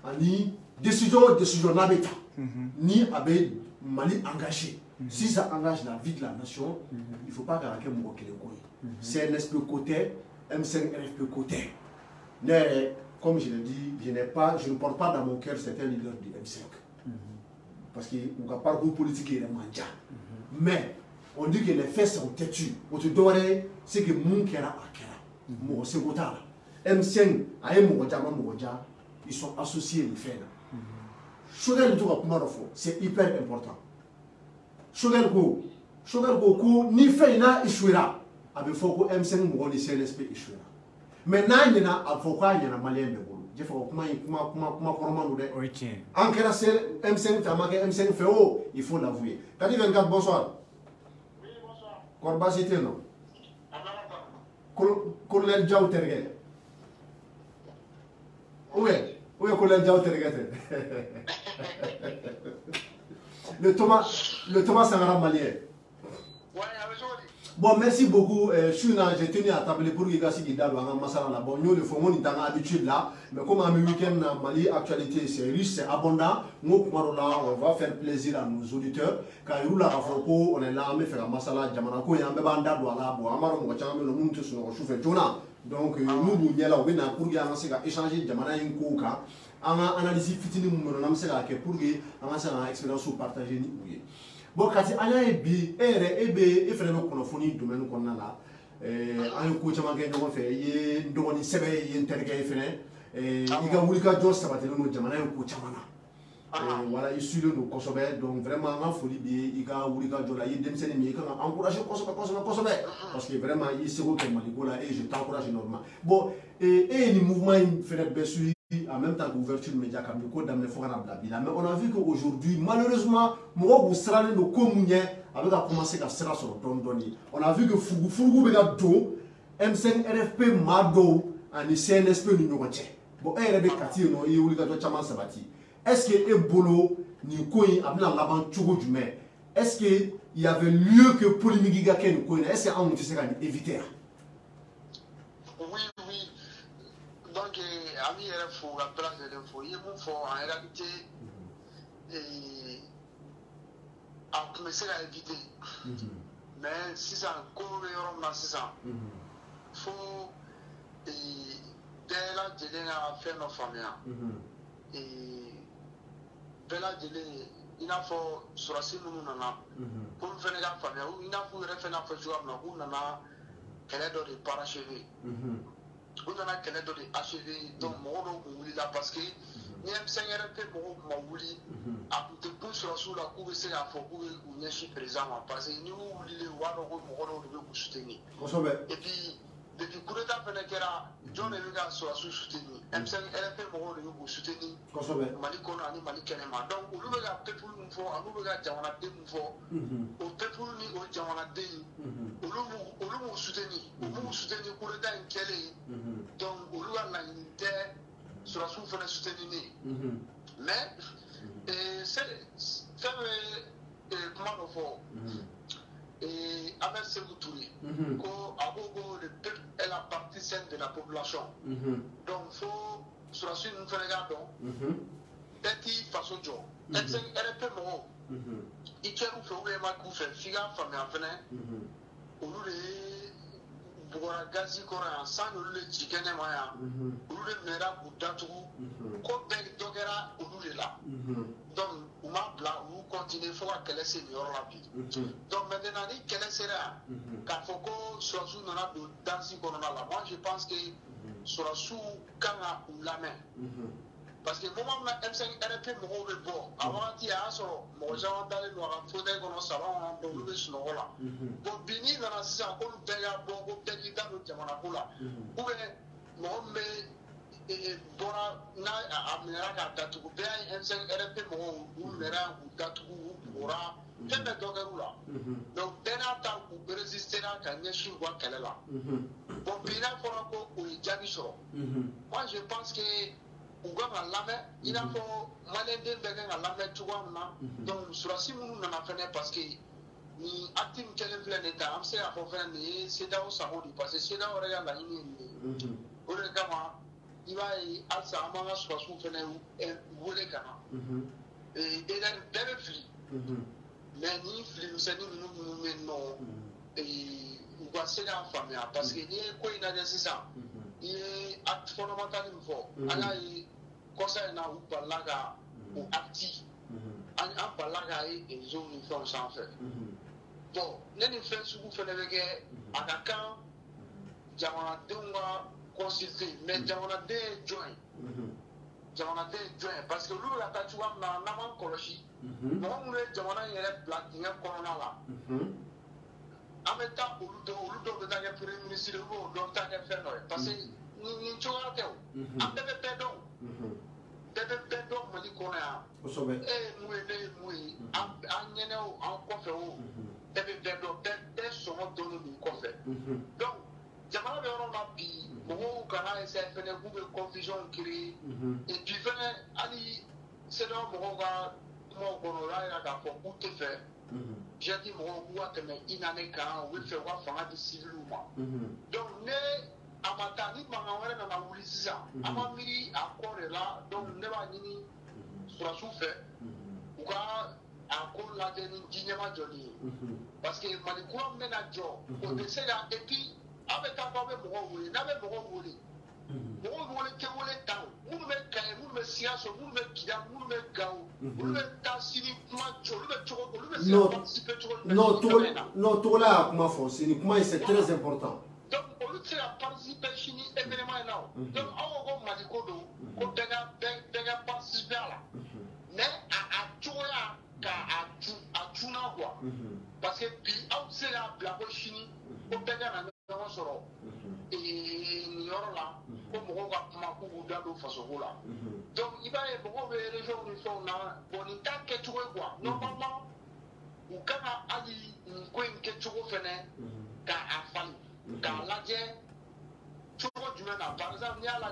ani décision n'abeta ni abe Mali engagé. Si ça engage la vie de la nation, il ne faut pas garder mon CNSP côté, M5RFP côté. comme je l'ai dit, je ne porte pas dans mon cœur certains leaders du M5. Parce que mon parcours politique est mondial. Mais on dit que les faits sont têtus. On te donne ce que mon cœur a cœur. Mon secrétaire. M5 ils sont associés aux faits. C'est hyper important. Ni fait na échouera. Avec faut que M5 ou CNSP échouera. Maintenant, il y a un avocat, il y a un malien de boulot. Je fais comment en cas de M5, M5 fait haut, il faut l'avouer. Kadi 24, bonsoir. Oui, bonsoir. Korba c'était non. Colonel Diao Terguet. Oui, Colonel Diao Terguet. Le Thomas Sangara malien. Bon, merci beaucoup. J'ai tenu à t'appeler pour que tu aies là. Bon, nous, le fond, on est habitué là. Mais comme un week-end, Mali, actualité, c'est riche, c'est abondant. Nous, on va faire plaisir à nos auditeurs. Car nous, là, on est là, on fait un masala, Jamanako, et un bébanda, voilà, bon, Amaro, le monde se chauffe, donc, nous, nous, là, on a pour échanger, Jamana, une coca. On a analysé fitini, on a fait pour que on a une expérience partagée. Bon, quand il y a et frère nous connaissons domaine qu'on a là, un coach à manquer de faire, il doit y semer, il interroger frère, il y a un cas de ça va te nous demander un coach à mana. Voilà, il suit le Kosovo, donc vraiment en folie, il y a un cas de la il y a des encourager Kosovo, parce que vraiment il sait que Maligola et je t'encourage énormément. Bon, et les mouvements frère Bessu. En même temps qu'ouverture média comme le code d'amener mais on a vu qu'aujourd'hui malheureusement moi vous serez nos communes avec à commencer à sera sur le donné. On a vu que Fougou bega do M5 RFP Mado en CNSP nous bon RB quartier no il y a chaman sabati. Est-ce que Ebolo ni koi abna laban chugo du mais est-ce que il y avait lieu que polémique gaken koi est-ce qu'on peut éviter? Oui. Donc, ami RFO, la place de l'info, il faut en réalité à commencer à éviter. Mais si ça comme il faut dès la délai à faire nos familles. Et dès la délai, il a faut sur la cible pour faire la famille, il a faut refaire la famille, qu'elle est dans les parachevés. On a qu'elle est dans les achevés, donc mon là parce que ni M5 RFP ma wuli a coûté plus sur la cour c'est la fois où on est chez présent parce que nous les wano de soutenir. Et puis depuis coup d'état fenêtre John Eluga sur la soutenir. M5 RFP de soutenir. Mali Kona ni Mali Kenema. Donc on le gars peuple nous faut, on le gars Jamana de nous faut. Au peuple ni au Jamana de on le soutenir. On le soutenir coup d'état inquiet. Donc on le gars l'unité sur la soutenir. Mais c'est comment on fait et avec ce Touré, le peuple est la partie saine de la population. Donc il faut sur la suite nous faire regarder d'être façon de jour. Elle est peu mort. Il tient nous faire ma couche, figa famille en venant. On nous les boira gazi coréen sans nous le chicken et moyen. On nous les mera pour d'atou. Quand belle dogera, on nous les là. Donc on m'a blanc, on continue faut qu'elle ait meilleur rapide. Donc maintenant qu'elle sera car faut que soit sous nous a dans ce qu'on a là. Moi je pense que soit sous quand on la main. Parce que moment M5 RP mo le bon avant ti a so mo jaw dal no ran fo de ko salon on do le sno wala bon bini na sa ko be ya bon ko te di da no jamana kula ou bien mo me bona na amira ka datu ko be M5 RP mo ou mera ou datu ora tebe dogarula donc dena ta ko résister na ka nyeshi wa kelela bon bina fora ko o jabi so moi je pense que ou ga lame il a faut malende be ga lame tuwana donc sur si nous na fene parce que ni active quel plein d'état am c'est à faire ni c'est dans ça on dit parce que c'est dans regarde la ni au regard il va alsa amanga sur son fene ou les kana et là fli mais ni fli c'est nous non et ou va c'est en famille parce que ni quoi il a dit ça il est acte fondamental une fois. On a eu conseil na ou balaga ou acti. On a balaga et zone une fois sans faire. Bon, n'en fait souvent fait avec à quand jamana denga consulter mais jamana de join. Jamana de join parce que lui la tatuam na naman koloshi. Bon, nous les jamana yere black n'y'a corona là. En même temps, au lieu de faire premier ministre, on doit faire parce que nous sommes à terre. On devait perdre. Devait perdre, on dit qu'on a. Et nous, en y en coffre, devait perdre, des sont donnés du coffre. Donc, j'aimerais bien on a dit, on a essayé de faire une confusion créée. Et puis, Ali, c'est là où on va, comment on a fait pour te faire. J'ai dit, moi, je vais une année quand on fait des civils. Donc, à ma tani, je vais faire à ma miri, à quoi là, donc, je vais faire souffert. Ou encore la dernière journée. Parce que je vais manager, on essaie là, et puis, avec un peu de moi, vous voulez. Vous voulez que vous l'êtes dans. Vous me caillez, vous me science, vous me guidez, vous me gaou. Vous me tassez, vous non, tout là, comment faut, c'est très important. Donc, au lieu de la participation, évidemment, là. Donc, on va dire qu'on a participé là. Mais à tout là, à tout là, quoi. Parce que, puis, c'est la Chine, on a un sort. Et nous là, comme on va dans de façon là. Donc, il va y avoir des régions où sont là, on est à quelque chose quoi. Normalement, ou quand on a dit quelque chose fait, quand on a fait, quand on a dit, tout le monde par exemple, il y a la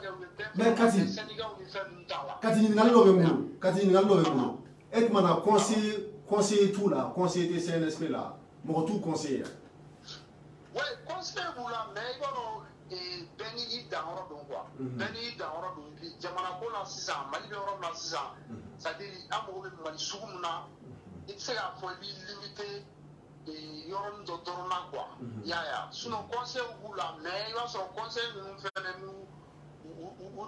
mais Kati, Sénégal où il fait une tala. Kati, nous et maintenant, conseiller tout là, conseiller CNSP là, mon tout conseiller. Oui, conseiller vous là, mais il va Benny dans donc quoi. Benny dans donc jamana ko la sisan mali yɔrɔ la sisan c'est-à-dire an mago bɛ mali sugu min na i tɛ se k'a fɔ i b'i limité yɔrɔnin dɔ dɔrɔn na quoi i y'a ye a sinon conseil b'u la mais i b'a sɔrɔ conseil ninnu fɛnɛ u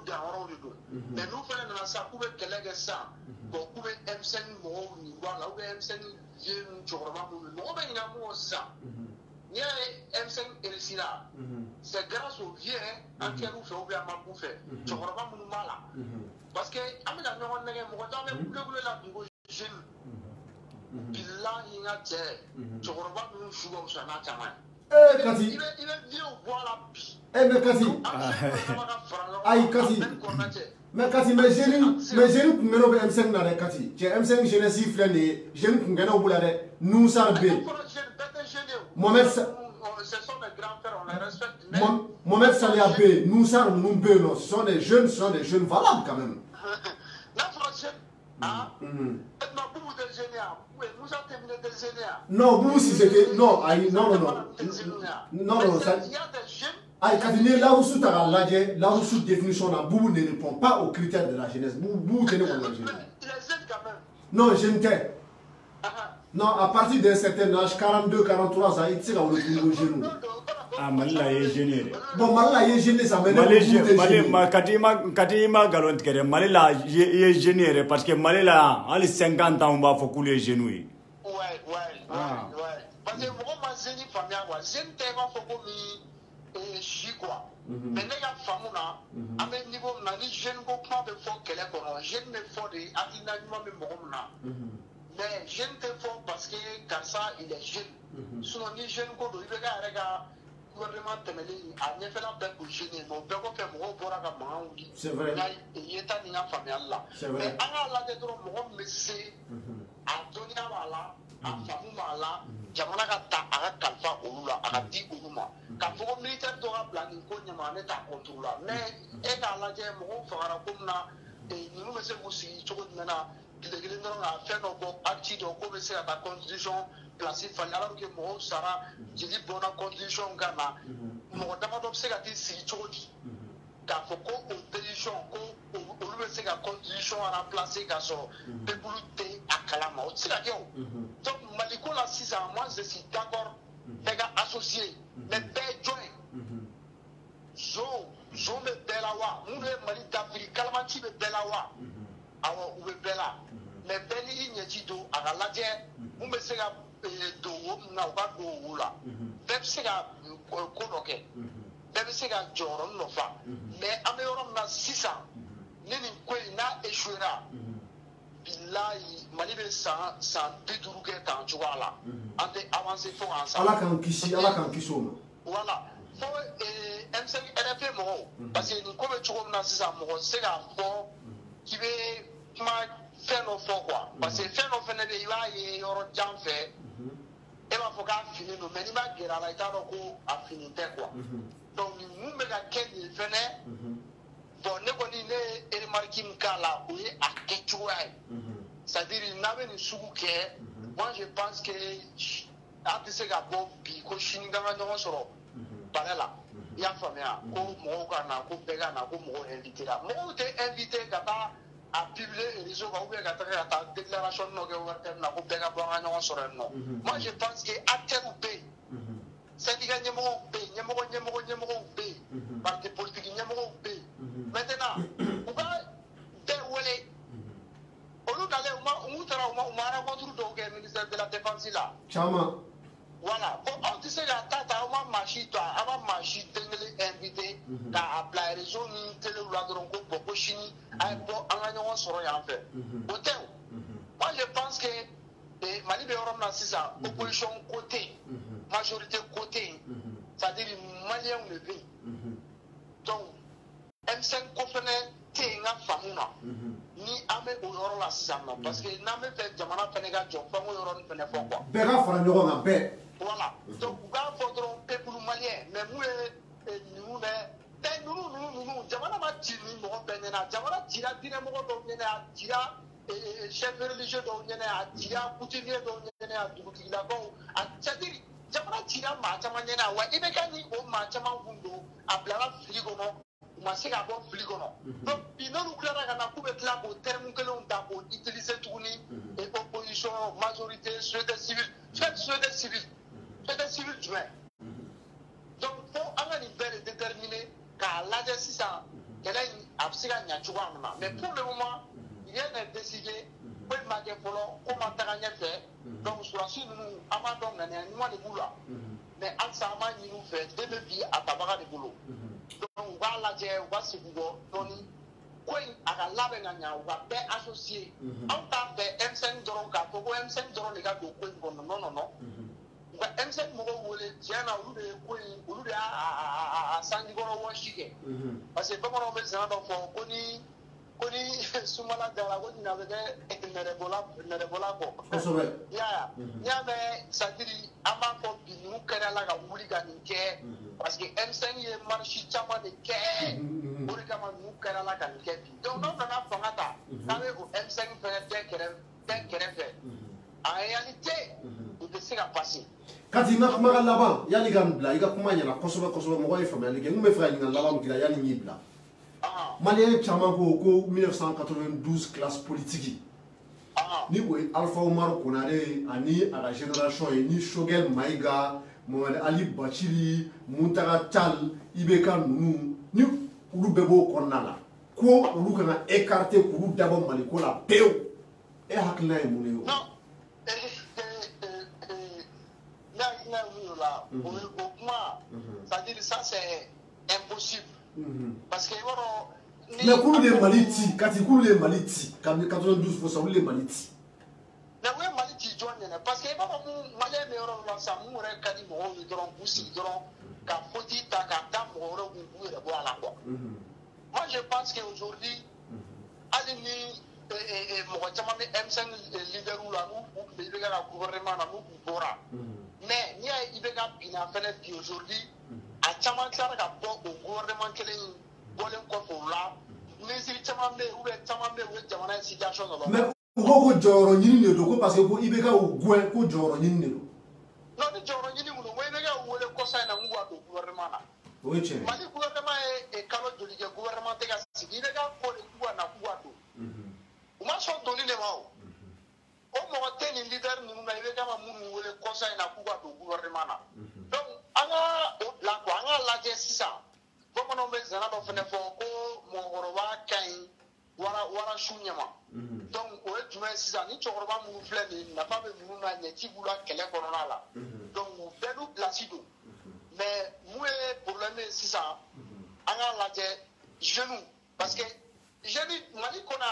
danyɔrɔw de don mais n'u fɛnɛ nana sisan k'u bɛ kɛlɛ kɛ sisan bon k'u bɛ M5 mɔgɔw nin bɔ a la ou bien M5 vieux ninnu cɛkɔrɔba minnu mɔgɔ bɛ ɲinɛ mun kɔ sisan. Il y a M5 RSI là, c'est grâce aux vieux à qui nous fait ou bien à ma bouffe. Tu comprends pas mon mal là. Parce que, à mes amis, on est là, jeune. Puis là, il y a des. Tu comprends pas mon chou comme ça, n'a pas. Eh, Kati. Il est vieux au bois là. Eh, mais Kati. Aïe, Kati. Mais Kati, mais j'ai lu que M5 là, Kati. J'ai M5 jeunesse flané, j'ai lu que nous avons nous savons. Mohamed Salia B, nous sommes ce sont des jeunes valables quand même. Non, vous si c'était. Non, ça. Aïe, là où sous définition, Boubou ne répond pas aux critères de la jeunesse. Boubou tenez la jeunesse. Non, je ne t'ai. Non, à partir d'un certain âge, 42, 43 ans, il tire à le genou. Ah, Malila est jeune. Bon, Malila est jeune, ça mène Malila, Galontkere, Malila est jeune parce que Malila, à les 50 ans, on va faut couler les genoux. Ouais. Parce que moi, ma zéni famille, je ne t'ai pas fait chi quoi. Mais les gars, famille, à mes niveaux, je ne comprends pas qu'elle est comme je ne me fais des alignements de mon. Mais je ne te fais parce que Kassa, il est jeune. Sinon, les jeunes, il y a un gouvernement qui a fait la paix pour jeune. C'est vrai. Il y a une famille là. Mais à la tête de mon monsieur, à Donia Mala, à Famou Mala, Jamana à Kalfa Oula, à Di Ouma. Quand vous militaire d'aura planning, qu'on y a un état contrôle là. Mais, et à la tête, mon frère, comme là, et nous, monsieur, aussi, tout le monde. Il a fait nos actes de commerce à la constitution placée. Alors que moi, Sarah, j'ai dit bonne constitution Ghana. Moi, d'abord, c'est la situation. Car faut qu'on opposition, qu'on c'est la constitution à remplacer car son déboulité à Kalama. C'est la question. Donc, Maliko la 6 ans, moi, je suis d'accord. Les gars associés, mais belles joints. Zo la mais bɛɛ ni i ɲɛji don a ka lajɛ mun bɛ se ka don wo min na u ka don wo la bɛɛ bɛ se ka ko dɔ kɛ bɛɛ bɛ se ka jɔyɔrɔ dɔ fa mais an bɛ yɔrɔ min na sisan ni nin ko in n'a échouera bilahi Mali bɛ san 50 kɛ tan cogoya la an tɛ avancer fo k'an sa. Ala k'an kisi o ma. Voilà fo M5 RFP mɔgɔw parce que nin ko bɛ cogo min na sisan mɔgɔ tɛ se k'a fɔ k'i bɛ kuma fɛn dɔ fɔ quoi parce que fɛn dɔ fɛnɛ bɛ yen i b'a ye yɔrɔ jan fɛ e b'a fɔ k'a fini don mais n'i b'a gɛrɛ a la i t'a dɔn ko a fini tɛ quoi donc mun bɛ ka kɛ nin fɛnɛ bon ne kɔni ne ye remarque min k'a la o ye a kɛ cogoya ye c'est-à-dire n'a bɛ nin sugu kɛ moi je pense que an tɛ se ka bɔ bi ko sini k'an ka ɲɔgɔn sɔrɔ palais la i y'a faamuya ko mɔgɔw ka na ko bɛɛ ka na ko mɔgɔw invité la mɔgɔw tɛ invité ka taa a publier réseau kan ou bien ka taa déclaration dɔ kɛ wɛrɛ na ko bɛɛ ka bɔ an ka ɲɔgɔn sɔrɔ yen nɔ moi je pense que acteurs bɛ yen syndicat ɲɛmɔgɔw bɛ yen ɲɛmɔgɔw bɛ yen parti politique ɲɛmɔgɔw bɛ yen maintenant u ka bɛɛ wele olu nalen u taara u ma rencontre dɔw kɛ ministère de la défense la caman voilà bon anw tɛ se ka ta aw ma maa si to aw ma maa si den kelen invité k'a bila réseau ni télé la dɔrɔn ko bon ko sini a ye bɔ an ka ɲɔgɔn sɔrɔ yan fɛ o tɛ o moi je pense que Mali bɛ yɔrɔ min na sisan opposition ko tɛ yen majorité ko tɛ yen c'est-à-dire maliyɛnw de bɛ yen donc M5 ko fɛnɛ tɛ yen n ka faamu na ni an bɛ o yɔrɔ la sisan nɔ parce que n'an bɛ fɛ jamana fɛnɛ ka jɔ f'an k'o yɔrɔnin fɛnɛ fɔ quoi. bɛɛ ka fara ɲɔgɔn kan bɛɛ. voilà donc u k'a fɔ dɔrɔn peuple malien mais mun ye ninnu dɛ ninnu jamana ma ci ni mɔgɔ bɛɛ ɲɛna jamana cira diinɛmɔgɔ dɔw ɲɛna a cira chef religieux dɔw ɲɛna a cira coutumier dɔw ɲɛna a dugutigilakaw a c'est-à-dire jamana cira maa caman ɲɛna wa i bɛ ka ni o maa caman kun don a bilara fili kɔnɔ u ma se ka bɔ fili kɔnɔ donc bi n'olu tilara ka na k'u bɛ tila k'o terme kelenw ta k'o utiliser tuguni opposition majorité société civile jumɛn donc fo an ka nin bɛɛ de déterminer k'a lajɛ sisan kɛlɛ in a bɛ se ka ɲɛ cogoya min na mais pour le moment rien n'est décidé ko in ma kɛ fɔlɔ ko ma taga ɲɛfɛ donc sɔrɔdasi ninnu an b'a dɔn ŋaniya ɲuman de b'u la mais halisa an b'a ɲini u fɛ den bɛ bi a tabaga de bolo donc u b'a lajɛ u ka segin kɔ dɔɔni ko in a ka labɛn ka ɲa u ka bɛɛ associé anw t'a fɛ M5 dɔrɔn k'a fɔ ko M5 dɔrɔn de ka don ko in kɔnɔ non u ka M5 mɔgɔw wele tiɲɛ na olu de ye ko in olu de y'a sanjikɔrɔ wɔsi kɛ parce que bamananw bɛ sɛnɛ dɔ fɔ ko ni sumala jara ko ɲina bɛ kɛ nɛrɛbɔla kɔ kosɛbɛ i y'a ye n'i y'a mɛn sadiri an b'a fɔ bi ninnu kɛra la ka wuli ka nin kɛ parce que M5 ye marche caman de kɛ o de kama ninnu kɛra la ka nin kɛ bi donc n'aw nana fanga ta k'a bɛ o M5 fɛnɛ bɛɛ kɛrɛfɛ en réalité o tɛ se ka passer. Kati n ka kuma ka laban yanni ka n bila i ka kuma ɲɛna kosɛbɛ mɔgɔw ye faamuyali kɛ n kun bɛ fɛ ka ɲininkali laban min k'i la yanni n y'i bila. Maliyɛn caman ko 1992 classe politique ni o ye Alpha Umaru Konare ani a ka génération ye ni Choguel Maïga Mohamed Ali Bachiri Muntaka Tall IBK ninnu ni olu bɛɛ b'o kɔnɔna la ko olu kana écarter k'olu dabɔ Maliko la pewu e hakilina ye mun ye o. O kuma c'est-à-dire ça c'est impossible parce que mais k'olu de Mali ci Kati k'olu de Mali ci kabini 92 fɔ sa olu de Mali ci. mais u ye Mali ci jɔn ɲɛna parce que i b'a fɔ mun Maliyɛn bɛ yɔrɔ la sisan mun yɛrɛ ka di mɔgɔw ye dɔrɔn k'u sigi dɔrɔn ka faute ta ka da mɔgɔ wɛrɛw kun k'u yɛrɛ bɔ a la quoi. moi je pense que aujourd'hui hali ni mɔgɔ caman bɛ M5 leaderw la n'u kun bɛ IBK ka gouvernement na n'u kun bɔra mais n'i y'a ye IBK binna fɛnɛ bi aujourd'hui a caman tilara ka bɔ o gouvernement kelen in bɔlen kɔfɛ o la ministre caman bɛ yen ou bien caman bɛ yen u ye jamana in situation dɔ la. mais u ko jɔyɔrɔ ɲini de don ko parce que ko IBK y'u gɛn ko jɔyɔrɔ ɲini de don. non ni jɔyɔrɔ ɲini mun don ko IBK y'u wele kɔsa in na k'u ka don gouvernement na. o ye tiɲɛ ye. Mali gouvernement ye kalo joli kɛ gouvernement tɛ ka sigi IBK ko de k'u ka na k'u ka don. u ma sɔn donni de ma o. o mɔgɔ tɛ nin leader ninnu na IBK ma minnu wele kɔsa in na k'u ka don gouvernement na. donc an ka o bila quoi an ka lajɛ sisan bamananw bɛ zana dɔ fɛnɛ fɔ ko mɔgɔkɔrɔba ka ɲi wara su ɲɛma donc o jumɛn sisan ni cɛkɔrɔba minnu filɛ nin ye nafa bɛ minnu na ɲɛ ti b'u la kɛlɛ kɔnɔna la donc u bɛɛ n'u pilasi don mais mun ye problème ye sisan an k'a lajɛ jeunes parce que jeunes Mali kɔnɔ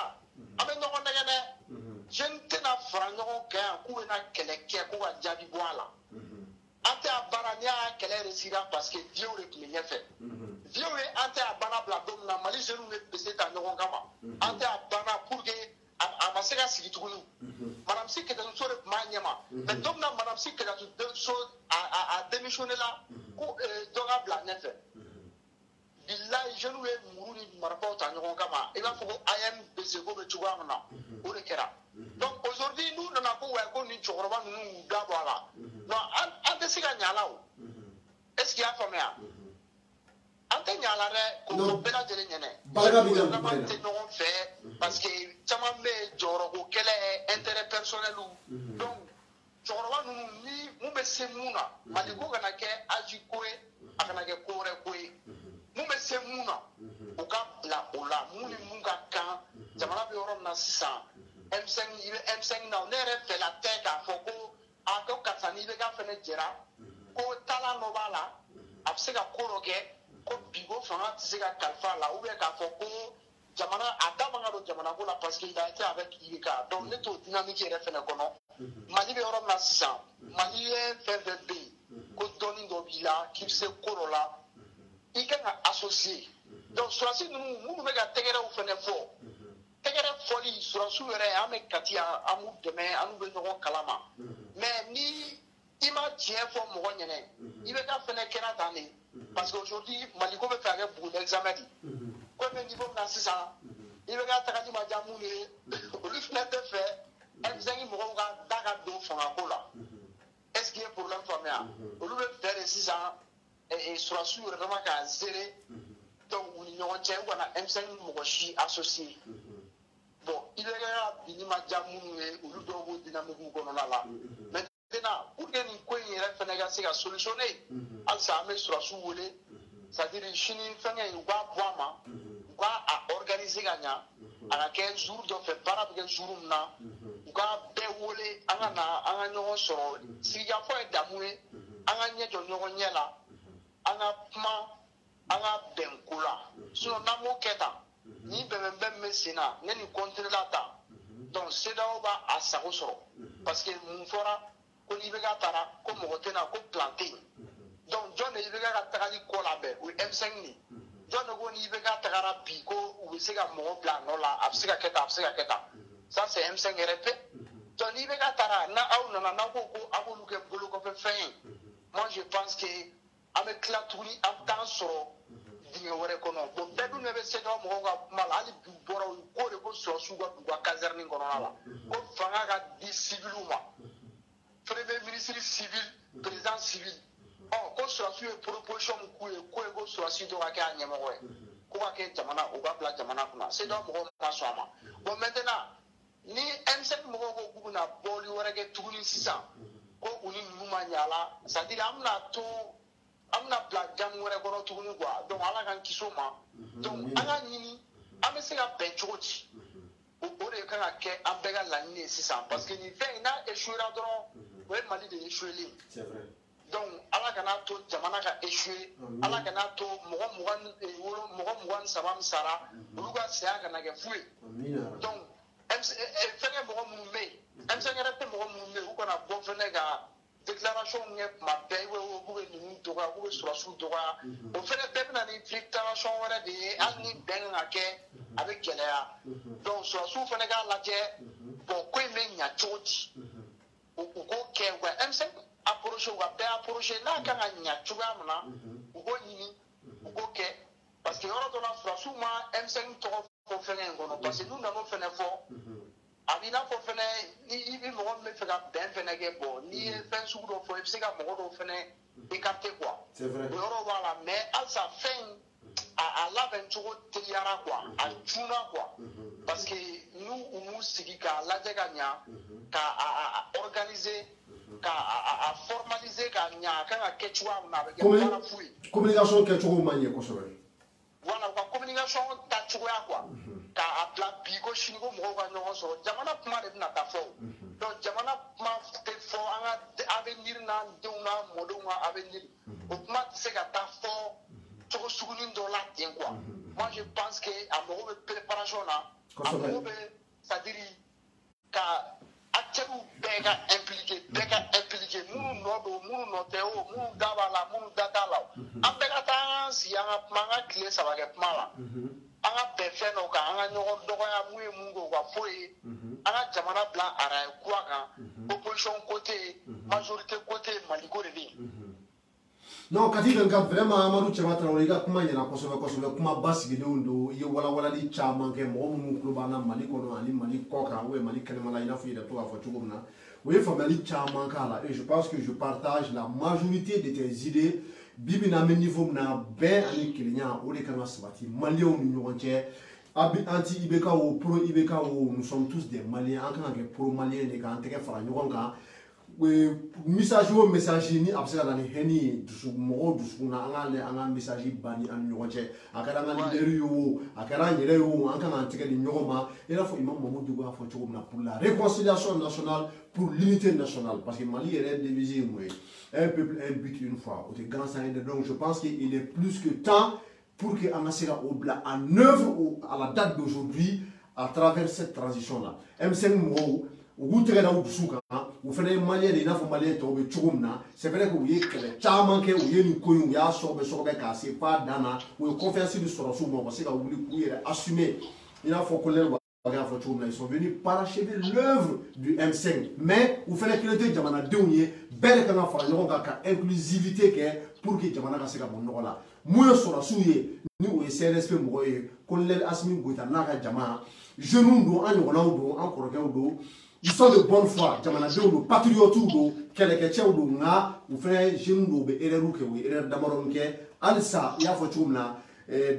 an bɛ ɲɔgɔn nɛgɛ dɛ jeunes tɛna fara ɲɔgɔn kan yan k'u bɛna kɛlɛ kɛ ko ka jaabi bɔ a la an tɛ a baara n'i y'a kɛlɛ réussira parce que vieux de tun bɛ ɲɛfɛ vieux ye an tɛ a baara bila don min na Mali jeunes bɛ pese ta ɲɔgɔn kama an tɛ a baara pour que a ma se ka sigi tuguni madame Si Kɛtɛso de tun b'a ɲɛma mais don min na madame Si Kɛtɛso a démissionné la ko dɔ ka bila ɲɛfɛ bilayi jeunes ye muru ni marifaw ta ɲɔgɔn kama i b'a fɔ ko AMBC ko bɛ cogoya min na o de kɛra donc aujourd'hui n'u nana ko ouais ko nin cɛkɔrɔba ninnu y'u da bɔ a la non an tɛ se ka ɲa a la o est-ce que i y'a faamuya an tɛ ɲa a la dɛ k'o bɛɛ lajɛlen ɲɛnɛ gouvernement tɛ ɲɔgɔn fɛ parce que caman bɛ jɔyɔrɔko kɛlɛ intérêt personnel donc cɛkɔrɔba ninnu ni mun bɛ se mun na Mali ko kana kɛ âge ko ye a kana kɛ ko wɛrɛ ko ye mun bɛ se mun na u ka bila o la mun ni mun ka kan jamana bɛ yɔrɔ min na sisan M5 i bɛ M5 na ne yɛrɛ fɛla tɛ k'a fɔ ko a ko karisa n'i bɛ ka fɛnɛ jɛra ko taalan dɔ b'a la a bɛ se ka ko dɔ kɛ ko bi ko fanga tɛ se ka kalifa a la ou bien k'a fɔ ko jamana a da man ka don jamana ko la parce que il a été avec IBK donc ne t'o dynamique yɛrɛ fɛnɛ kɔnɔ Mali bɛ yɔrɔ min na sisan Mali ye fɛn fɛn bɛ yen ko dɔnni dɔ b'i la k'i bɛ se ko dɔ la i kan ka associer donc surasi ninnu minnu bɛ ka tɛgɛrɛw fɛnɛ fɔ tɛgɛrɛ fɔli surasiw yɛrɛ an bɛ kati an b'u dɛmɛ an n'u bɛ ɲɔgɔn kalama mais ni i ma tiɲɛ fɔ mɔgɔ ɲɛnɛ i bɛ ka fɛnɛ kɛra tan de parce que aujourd'hui Mali ko bɛ fɛ ka kɛ bugu d'examen de ko bɛ niveau min na sisan i bɛ ka taga ni ma diya mun ye olu fɛnɛ tɛ fɛ M5 mɔgɔw ka da ka don fangako la est-ce qu'il y a problème faamuya olu bɛ fɛ de sisan surasiw yɛrɛ dama k'a zere donc u ni ɲɔgɔn cɛ u kana M5 mɔgɔ si associé bon i bɛ ka bi ni ma diya minnu ye olu dɔw b'o dynamique kɔnɔna la maintenant pour que nin ko in yɛrɛ fɛnɛ ka se ka solutionner halisa an bɛ surasiw wele c'est-à-dire sini fɛngɛ in u k'a bɔ a ma u k'a organiser ka ɲa a ka kɛ jour dɔ fɛ baara bɛ kɛ jour min na u ka bɛɛ wele an ka na an ka ɲɔgɔn sɔrɔ sigikafɔ ye damu ye an ka ɲɛ jɔ ɲɔgɔn ɲɛ la an ka kuma an ka bɛn ko la sinon n'an m'o kɛ tan ni bɛnbɛnbɛn bɛ sen na ne nin continuer la tan donc CEDEAO b'a a sago sɔrɔ parce que mun fɔra ko n'i bɛ ka taara ko mɔgɔ tɛ na ko plan tɛ yen donc jɔn de i bɛ ka tagali kɔ labɛn o ye M5 de jɔn de ko n'i bɛ ka tagara bi ko u bɛ se ka mɔgɔ bila a nɔ la a bɛ se ka kɛ tan a bɛ se ka kɛ tan ça c'est M5 yɛrɛ fɛ donc n'i bɛ ka taara n'aw nana n'aw ko ko aw b'olu kɛ bolokɔfɛ fɛn ye moi je pense que an bɛ tila tuguni an bɛ taa sɔrɔ dingɛ wɛrɛ kɔnɔ bon bɛɛ dun de bɛ CEDEAO mɔgɔw ka kuma la hali bi bɔra u ko de ko surasiw ka dugu ka caserne kɔnɔna la ko fanga ka di civils ma premier ministre civil président civil ko surasiw ye proposition min k'u ye k'o ye ko surasiw dɔ ka kɛ a ɲɛmɔgɔ ye ko ka kɛ jamana o ka bila jamana kunna CEDEAO mɔgɔw ma sɔn a ma bon maintenant ni M5 mɔgɔw ko k'u bɛna bɔli wɛrɛ kɛ tuguni sisan ko u ni ninnu ma ɲɛ a la c'est à dire an bɛna bila jamu wɛrɛ kɔnɔ tuguni quoi donc ala k'an kisi o ma donc an ka ɲini an bɛ se ka bɛn cogo di o de kan ka kɛ an bɛɛ ka laɲini ye sisan parce que nin fɛn in n'a échouera dɔrɔn o ye Mali de échoué donc ala kana to jamana ka échoué ala kana to mɔgɔ 23 min sara olu ka saya kana kɛ fu ye donc fɛnkɛ mɔgɔ minnu bɛ yen M5 yɛrɛ tɛ mɔgɔ minnu bɛ yen u kana bɔ fɛnɛ ka déclaration kɛ kuma bɛɛ k'u bɛ ninnu dɔgɔya k'u bɛ surasiw dɔgɔya o fɛnɛ bɛɛ bɛ na ni déclaration wɛrɛ de ye hali ni bɛn kan ka kɛ a bɛ gɛlɛya donc surasiw fɛnɛ k'a lajɛ bon ko in bɛ ɲa cogo di u k'o kɛ wa M5 approché u ka bɛɛ approché n'a kan ka ɲa cogoya min na u k'o ɲini u k'o kɛ parce que yɔrɔ dɔ la surasiw ma M5 tɔgɔ fɔ fɛngɛ in kɔnɔ parce que n'u nan'o fɛnɛ fɔ a b'i n'a fɔ fɛnɛ ni i bɛ mɔgɔ min bɛ fɛ ka bɛn fɛnɛ kɛ bon n'i ye fɛn sugu dɔ fɔ i bɛ se ka mɔgɔ dɔw fɛnɛ écarter quoi o yɔrɔ b'a la mais halisa fɛn in a labɛn cogo teliyara quoi a cunna quoi parce que n'u m'u sigi k'a lajɛ ka ɲa k'a organiser k'a formaliser ka ɲa a kan ka kɛ cogoya min na a bɛ kɛ baara fu ye communication kɛcogo man ɲɛ kosɛbɛ voilà u ka communication ta cogoya quoi k'a bila bi ko sini ko mɔgɔw ka ɲɔgɔn sɔrɔ jamana kuma de bɛna taa fɔ donc jamana kuma tɛ fɔ an ka avenir n'an denw n'an mɔdenw ka avenir o kuma tɛ se ka taa fɔ cogo sugunin dɔ la ten quoi moi je pense que a mago bɛ préparation na a mago bɛ c'est-à-dire ka acteurs bɛɛ ka impliquer minnu nɔ don minnu nɔ tɛ o minnu da b'a la minnu da t'a la an bɛɛ ka taa an sigi an ka kuma an ka tile 3 kɛ kuma la an ka bɛn fɛn dɔw kan an ka ɲɔgɔn dɔgɔya mun ye mun kɛ o ka fɔ ye an ka jamana bila araye kura kan opposition côté majorité côté maliko de bɛ yen. non kati kan ka vraiment Amadou Thiaba Traoré i ka kuma ɲɛna kosɛbɛ kuma basigilenw don i ye walawalali caman kɛ mɔgɔ minnu tulo b'an na Mali kɔnɔ ani Mali kɔ kan ou Mali kɛnɛma la i n'a fɔ i yɛrɛ to k'a fɔ cogo min na o ye faamuyali caman k'a la et je pense que je partage la majorité de tes idées bi bi na an bɛ niveau min na bɛn ani kelenya o de kan ka sabati maliyɛnw ni ɲɔgɔn cɛ anti IBK o pro IBK o nous sommes tous des Maliens an kan ka kɛ pro malien de k'an tɛgɛ fara ɲɔgɔn kan message o message ni a bɛ se ka na ni hɛni ye mɔgɔw dusukun na an k'a lajɛ an ka message bani an ni ɲɔgɔn cɛ a kɛra an ka leader ye o a kɛra an yɛrɛ ye o an kan k'an tɛgɛ di ɲɔgɔn ma i n'a fɔ Imam Mamadou Diko y'a fɔ cogo min na pour la réconciliation nationale pour l'unité nationale parce que Mali yɛrɛ devise ye mun ye un peuple un but une foi o tɛ gansan ye dɛ donc je pense qu'il est plus que temps pour que an ka se ka o bila en œuvre à la date d'aujourd'hui à travers cette transition là M5 mɔgɔw u k'u tɛgɛ da u dusu kan u fana ye maliyɛn de i n'a fɔ maliyɛn tɔw bɛ cogo min na c'est vrai que u ye kɛlɛ caman kɛ u ye nin ko in u y'a sɔgɔbɛ k'a se f'a dan na u ye confiance de sɔrɔ su ma u ka se ka wuli k'u yɛrɛ assumer i n'a fɔ colonel Ouattara y'a fɔ cogo min na ils sont venus parachever l'œuvre du M5 mais u fana kelen tɛ jamanadenw ye bɛɛ de kan ka fara ɲɔgɔn kan ka inclusivité kɛ pour que jamana ka se ka bɔ nɔgɔ la mun ye sɔrɔsiw ye ni o ye CNSP mɔgɔ ye colonel Assimi Goïta n'a ka jama jeunes don an ɲɔgɔnnaw don an kɔrɔkɛw don ils sont de bonne foi jamanadenw don patriotes don kɛlɛkɛcɛw don nka u fana jeunes dɔw bɛ erreur kɛ u ye erreur damadɔ min kɛ halisa i y'a fɔ cogo min na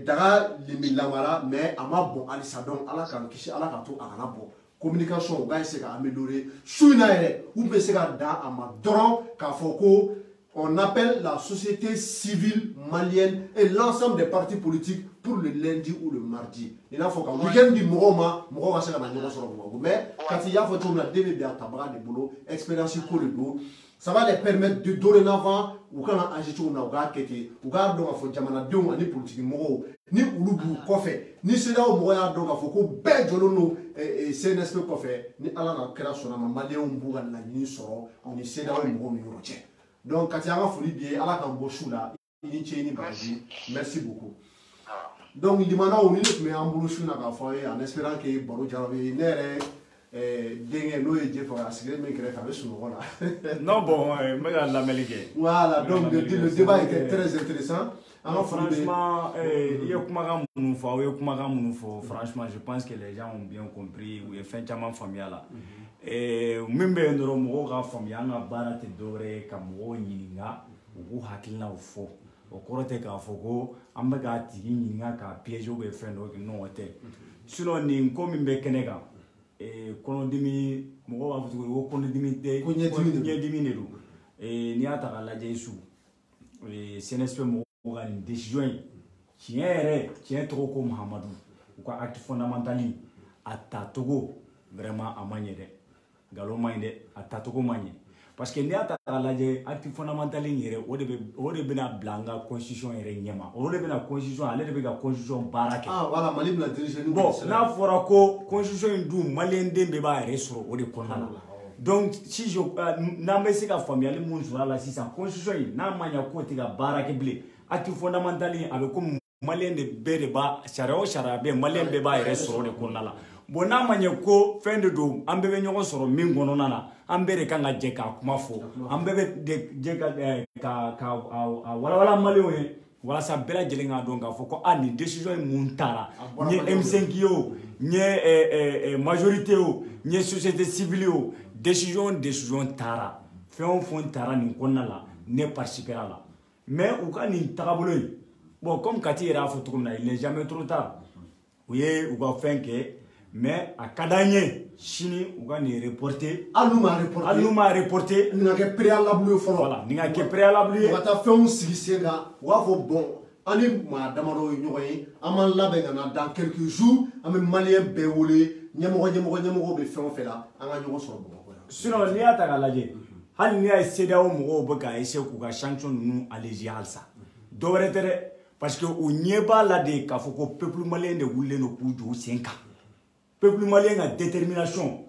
daga limbi lamara mais a ma bɔn halisa donc ala k'an kisi ala ka to a kana bɔ communication u k'a essayer ka améliorer su in na yɛrɛ u bɛ se ka dan a ma dɔrɔn k'a fɔ ko on appelle la société civile malienne et l'ensemble des partis politiques pour le lundi ou le mardi. Il n'a pas qu'un week-end du Moroma, Moroma c'est la manière sur le Moroma. Mais quand il y a fait tout le début à Tabara de boulot, expérience pour le dos, ça va les permettre de dorénavant ou quand on agit sur nos gars qui étaient ou quand on a fait jamana deux ni politique moro ni ulubu kofe ni c'est là où moya donc a faut que ben jolono et CNSP kofe ni ala na création na malien mbuga na ni soro ni c'est là où moro ni roche. Donc, quand il y a un folie bien, à la cambochou là, il y a une base. Merci beaucoup. Donc, il demande au milieu, mais en bouchou n'a pas fait, en espérant que Baro Djarabi n'est pas no et Jeff a signé, mais qu'il a fait son rôle là. Non, bon, mais la Mélique. Voilà, donc le débat était très intéressant. Alors, franchement, franchement, je pense que les gens ont bien compris, ou il y a fait un familial là. Même si nous avons fait un barat d'oré, comme on y a, ou hakilna ou faux. Au cours de la fogo, on va gâter une piège ou faire non. Sinon, nous comme un bécanega. Et quand on dit, moi, on va vous dire, on et n'y a pas la jésus. Et CNSP une décision qui est trop comme Hamadou. Ou quoi, acte fondamental à Tatogo, vraiment à manier. Galomande à Tatogo manier. Parce que n'y a pas acte fondamental au début de la blanca constitution et régnema. Au début de la constitution, à l'aide de la constitution barake. Ah voilà, Malim la dirigé. Bon, là, il faudra que constitution du malien de bébé reste au début. Donc, si je n'ai pas de famille, si la constitution n'a pas de côté de barake blé, acte fondamental avec comme malien de bébé, charabé, malien de bébé reste au début. Bon, n'a pas de ko fin de dôme, un bébé n'y a pas mingonona, un bébé kanga djeka, kumafo, un bébé djeka, voilà malio, voilà ça bella djelinga donc, faut qu'on a une décision montara, ni M5 ni majorité, ni société civile, décision tara, fait un fond tara ni konala, ne participer là. Mais ou quand ni tarabolo, bon comme Kati era photo comme il n'est jamais trop tard. Oui, ou va faire que mais à Kadanye, Chini, ou va ni reporter. Aluma reporter. N'a que préalable au fond. Voilà, n'a que préalable. On va faire un sigisega, ou à vos bons. Allez, madame, dans quelques jours, à mes maliens béolés, ɲɛmɔgɔ bɛ fɛn o fɛn la an ka ɲɔgɔn sɔrɔ Bamakɔ yan. Sinon n'i y'a ta k'a lajɛ hali n'i y'a ye CEDEAO mɔgɔw bɛ ka essayer k'u ka sanction ninnu alléger halisa dɔ wɛrɛ tɛ dɛ parce que u ɲɛ b'a la de k'a fɔ ko peuple malien de wulilen don k'u jɔ u sen kan peuple malien ka détermination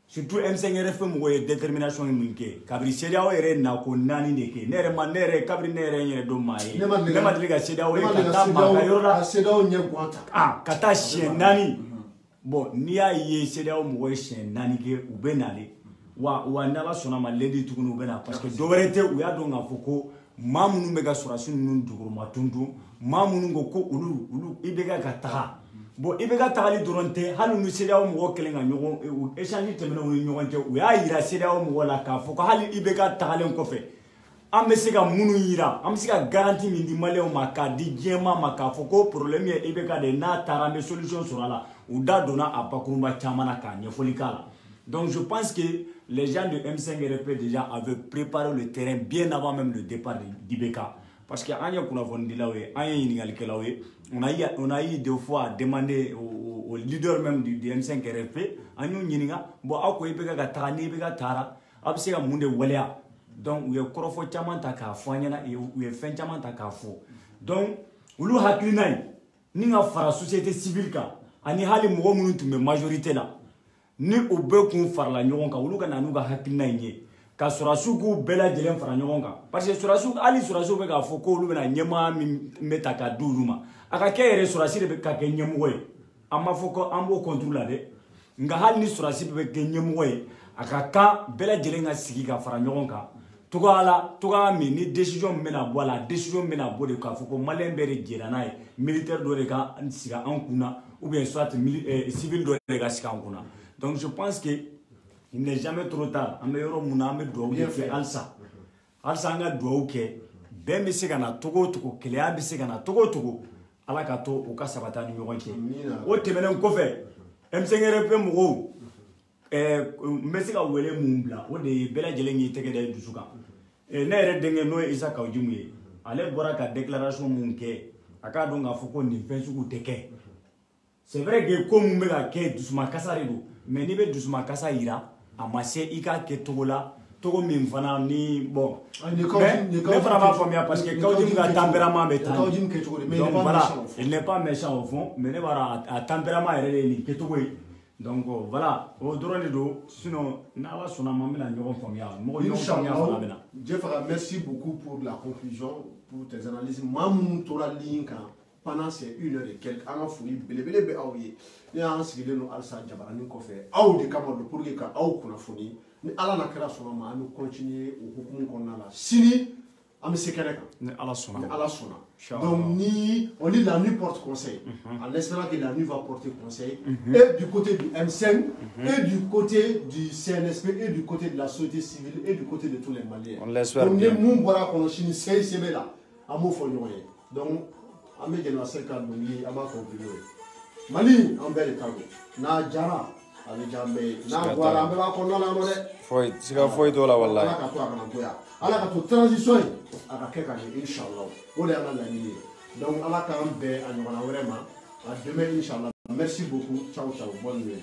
surtout M5RFP mɔgɔw ye détermination min kɛ kabiri CEDEAO yɛrɛ nako 4 de kɛ ne yɛrɛ kabiri ne yɛrɛ n yɛrɛ dɔn maa ye ne ma deli ka CEDEAO ye ka taa maa ka yɔrɔ la ka taa siɲɛ 4 bon n'i y'a ye CEDEAO mɔgɔw ye siɲɛ 4 kɛ u bɛ nalen wa n'Ala sɔnna ma lundi tuguni u bɛ na parce que dɔ wɛrɛ tɛ u y'a dɔn k'a fɔ ko maa minnu bɛ ka sɔrɔdasi ninnu duguma tuntun maa minnu ko olu IBK ka taga bon IBK tagali dɔrɔn tɛ hali ni CEDEAO mɔgɔw kɛlen ka ɲɔgɔn échange tɛmɛnenw ni ɲɔgɔn cɛ u y'a yira CEDEAO mɔgɔw la k'a fɔ ko hali IBK tagalen kɔfɛ an bɛ se ka minnu yira an bɛ se ka garantie min di maliyɛnw ma k'a di diɲɛma ma k'a fɔ ko problème ye IBK de ye n'a taara an bɛ solution sɔrɔ a la u da donna a bakurunba caman na k'a ɲɛfɔli k'a la donc je pense que les gens de M5RFP déjà avaient préparé le terrain bien avant même le départ d'IBK parce que an ye kunnafonidilaw ye an ye ɲininkɛlikɛlaw ye on a eu deux fois demandé au leader même du M5RFP an y'u ɲininka bon aw ko IBK ka taga ni IBK taara a bɛ se ka mun de waleya donc u ye kɔrɔfɔ caman ta k'a fɔ an ɲɛna u ye fɛn caman ta k'a fɔ donc olu hakilina ye ni ka fara société civile kan ani hali mɔgɔ minnu tun bɛ majorité la ni u bɛɛ kun farala ɲɔgɔn kan olu ka na n'u ka hakilina in ye ka sɔrɔdasiw k'u bɛɛ lajɛlen fara ɲɔgɔn kan parce que hali sɔrɔdasiw bɛ k'a fɔ k'olu bɛna ɲɛmaa min bɛ ta k'a di olu ma a ka kɛ yɛrɛ sɔrɔdasi de bɛ ka kɛ ɲɛmɔgɔ ye an m'a fɔ ko an b'o contre la dɛ nka hali ni sɔrɔdasi bɛ kɛ ɲɛmɔgɔ ye a ka kan bɛɛ lajɛlen ka sigi ka fara ɲɔgɔn kan togoya min ni décision min bɛna bɔ a la décision bɛna bɔ de k'a fɔ ko maliyɛn bɛɛ de jɛra n'a ye militaire dɔ de ka sigi an kunna ou bien soit civil dɔ de ka sigi an kunna donc je pense que il n'est jamais trop tard an bɛ yɔrɔ mun na an bɛ dugawu de kɛ halisa an ka dugawu kɛ bɛn bɛ se ka na togo o togo kelenya bɛ se ka na togo o togo ala ka to u ka sabata ni ɲɔgɔn cɛ o tɛmɛnen kɔfɛ M5RFP mɔgɔw n bɛ se ka wele mun bila o de ye bɛɛ lajɛlen k'i tɛgɛ da i dusu kan ne yɛrɛ denkɛ n'o ye Isa Kawujimu ye ale bɔra ka déclaration mun kɛ a k'a dɔn k'a fɔ ko nin fɛn sugu tɛ kɛ c'est vrai que ko mun bɛ ka kɛ dusumakasa de don mais n'i bɛ dusumakasa yira a ma se i k'a kɛ togo la togo min fana ni bon ne fana b'a faamuya parce que Kawujimu ka tempérament bɛ tan donc voilà il n'est pas méchant au fond mais ne b'a dɔn a tempérament yɛrɛ de ye nin kɛcogo ye donc voilà o dɔrɔn de don sinon n'Ala sɔnna ma an bɛna ɲɔgɔn faamuya mɔgɔ ɲɔgɔn faamuya fana bɛ na. Jefara, merci beaucoup pour la conclusion pour tes analyses maa minnu tora ligne kan pendant ces 1 heure et quelques an ka foli belebele bɛ aw ye ne y'an sigilen don halisa jabaranin kɔfɛ aw de kama don pour que ka aw kunnafoni ni Ala na kɛra sɔnna ma an bɛ continuer o hukumu kɔnɔna la sini an bɛ se kɛnɛ kan ni Ala sɔnna donc ni on lit la nuit porte conseil en espérant que la nuit va porter conseil et du côté du M5 et du côté du CNSP et du côté de la société civile et du côté de tous les Maliens on l'espère donc ni mun bɔra kɔnɔ sini sebe la an b'o fɔ ɲɔgɔn ye donc an bɛ jɛnɛba se ka dɔnkili an b'a conclure n'o ye Mali an bɛɛ de ta don n'a jara a bɛ diya an bɛɛ ye n'a bɔra an bɛɛ b'a kɔnɔna la nɔ dɛ siga foyi t'o la walahi Ala ka to a kana goya Ala ka to transition in a ka kɛ ka ɲɛ inchallah o de y'an ka laɲini ye donc Ala k'an bɛn a ɲɔgɔnna wɛrɛ ma à demain inchallah merci beaucoup ciao ciao bonne nuit.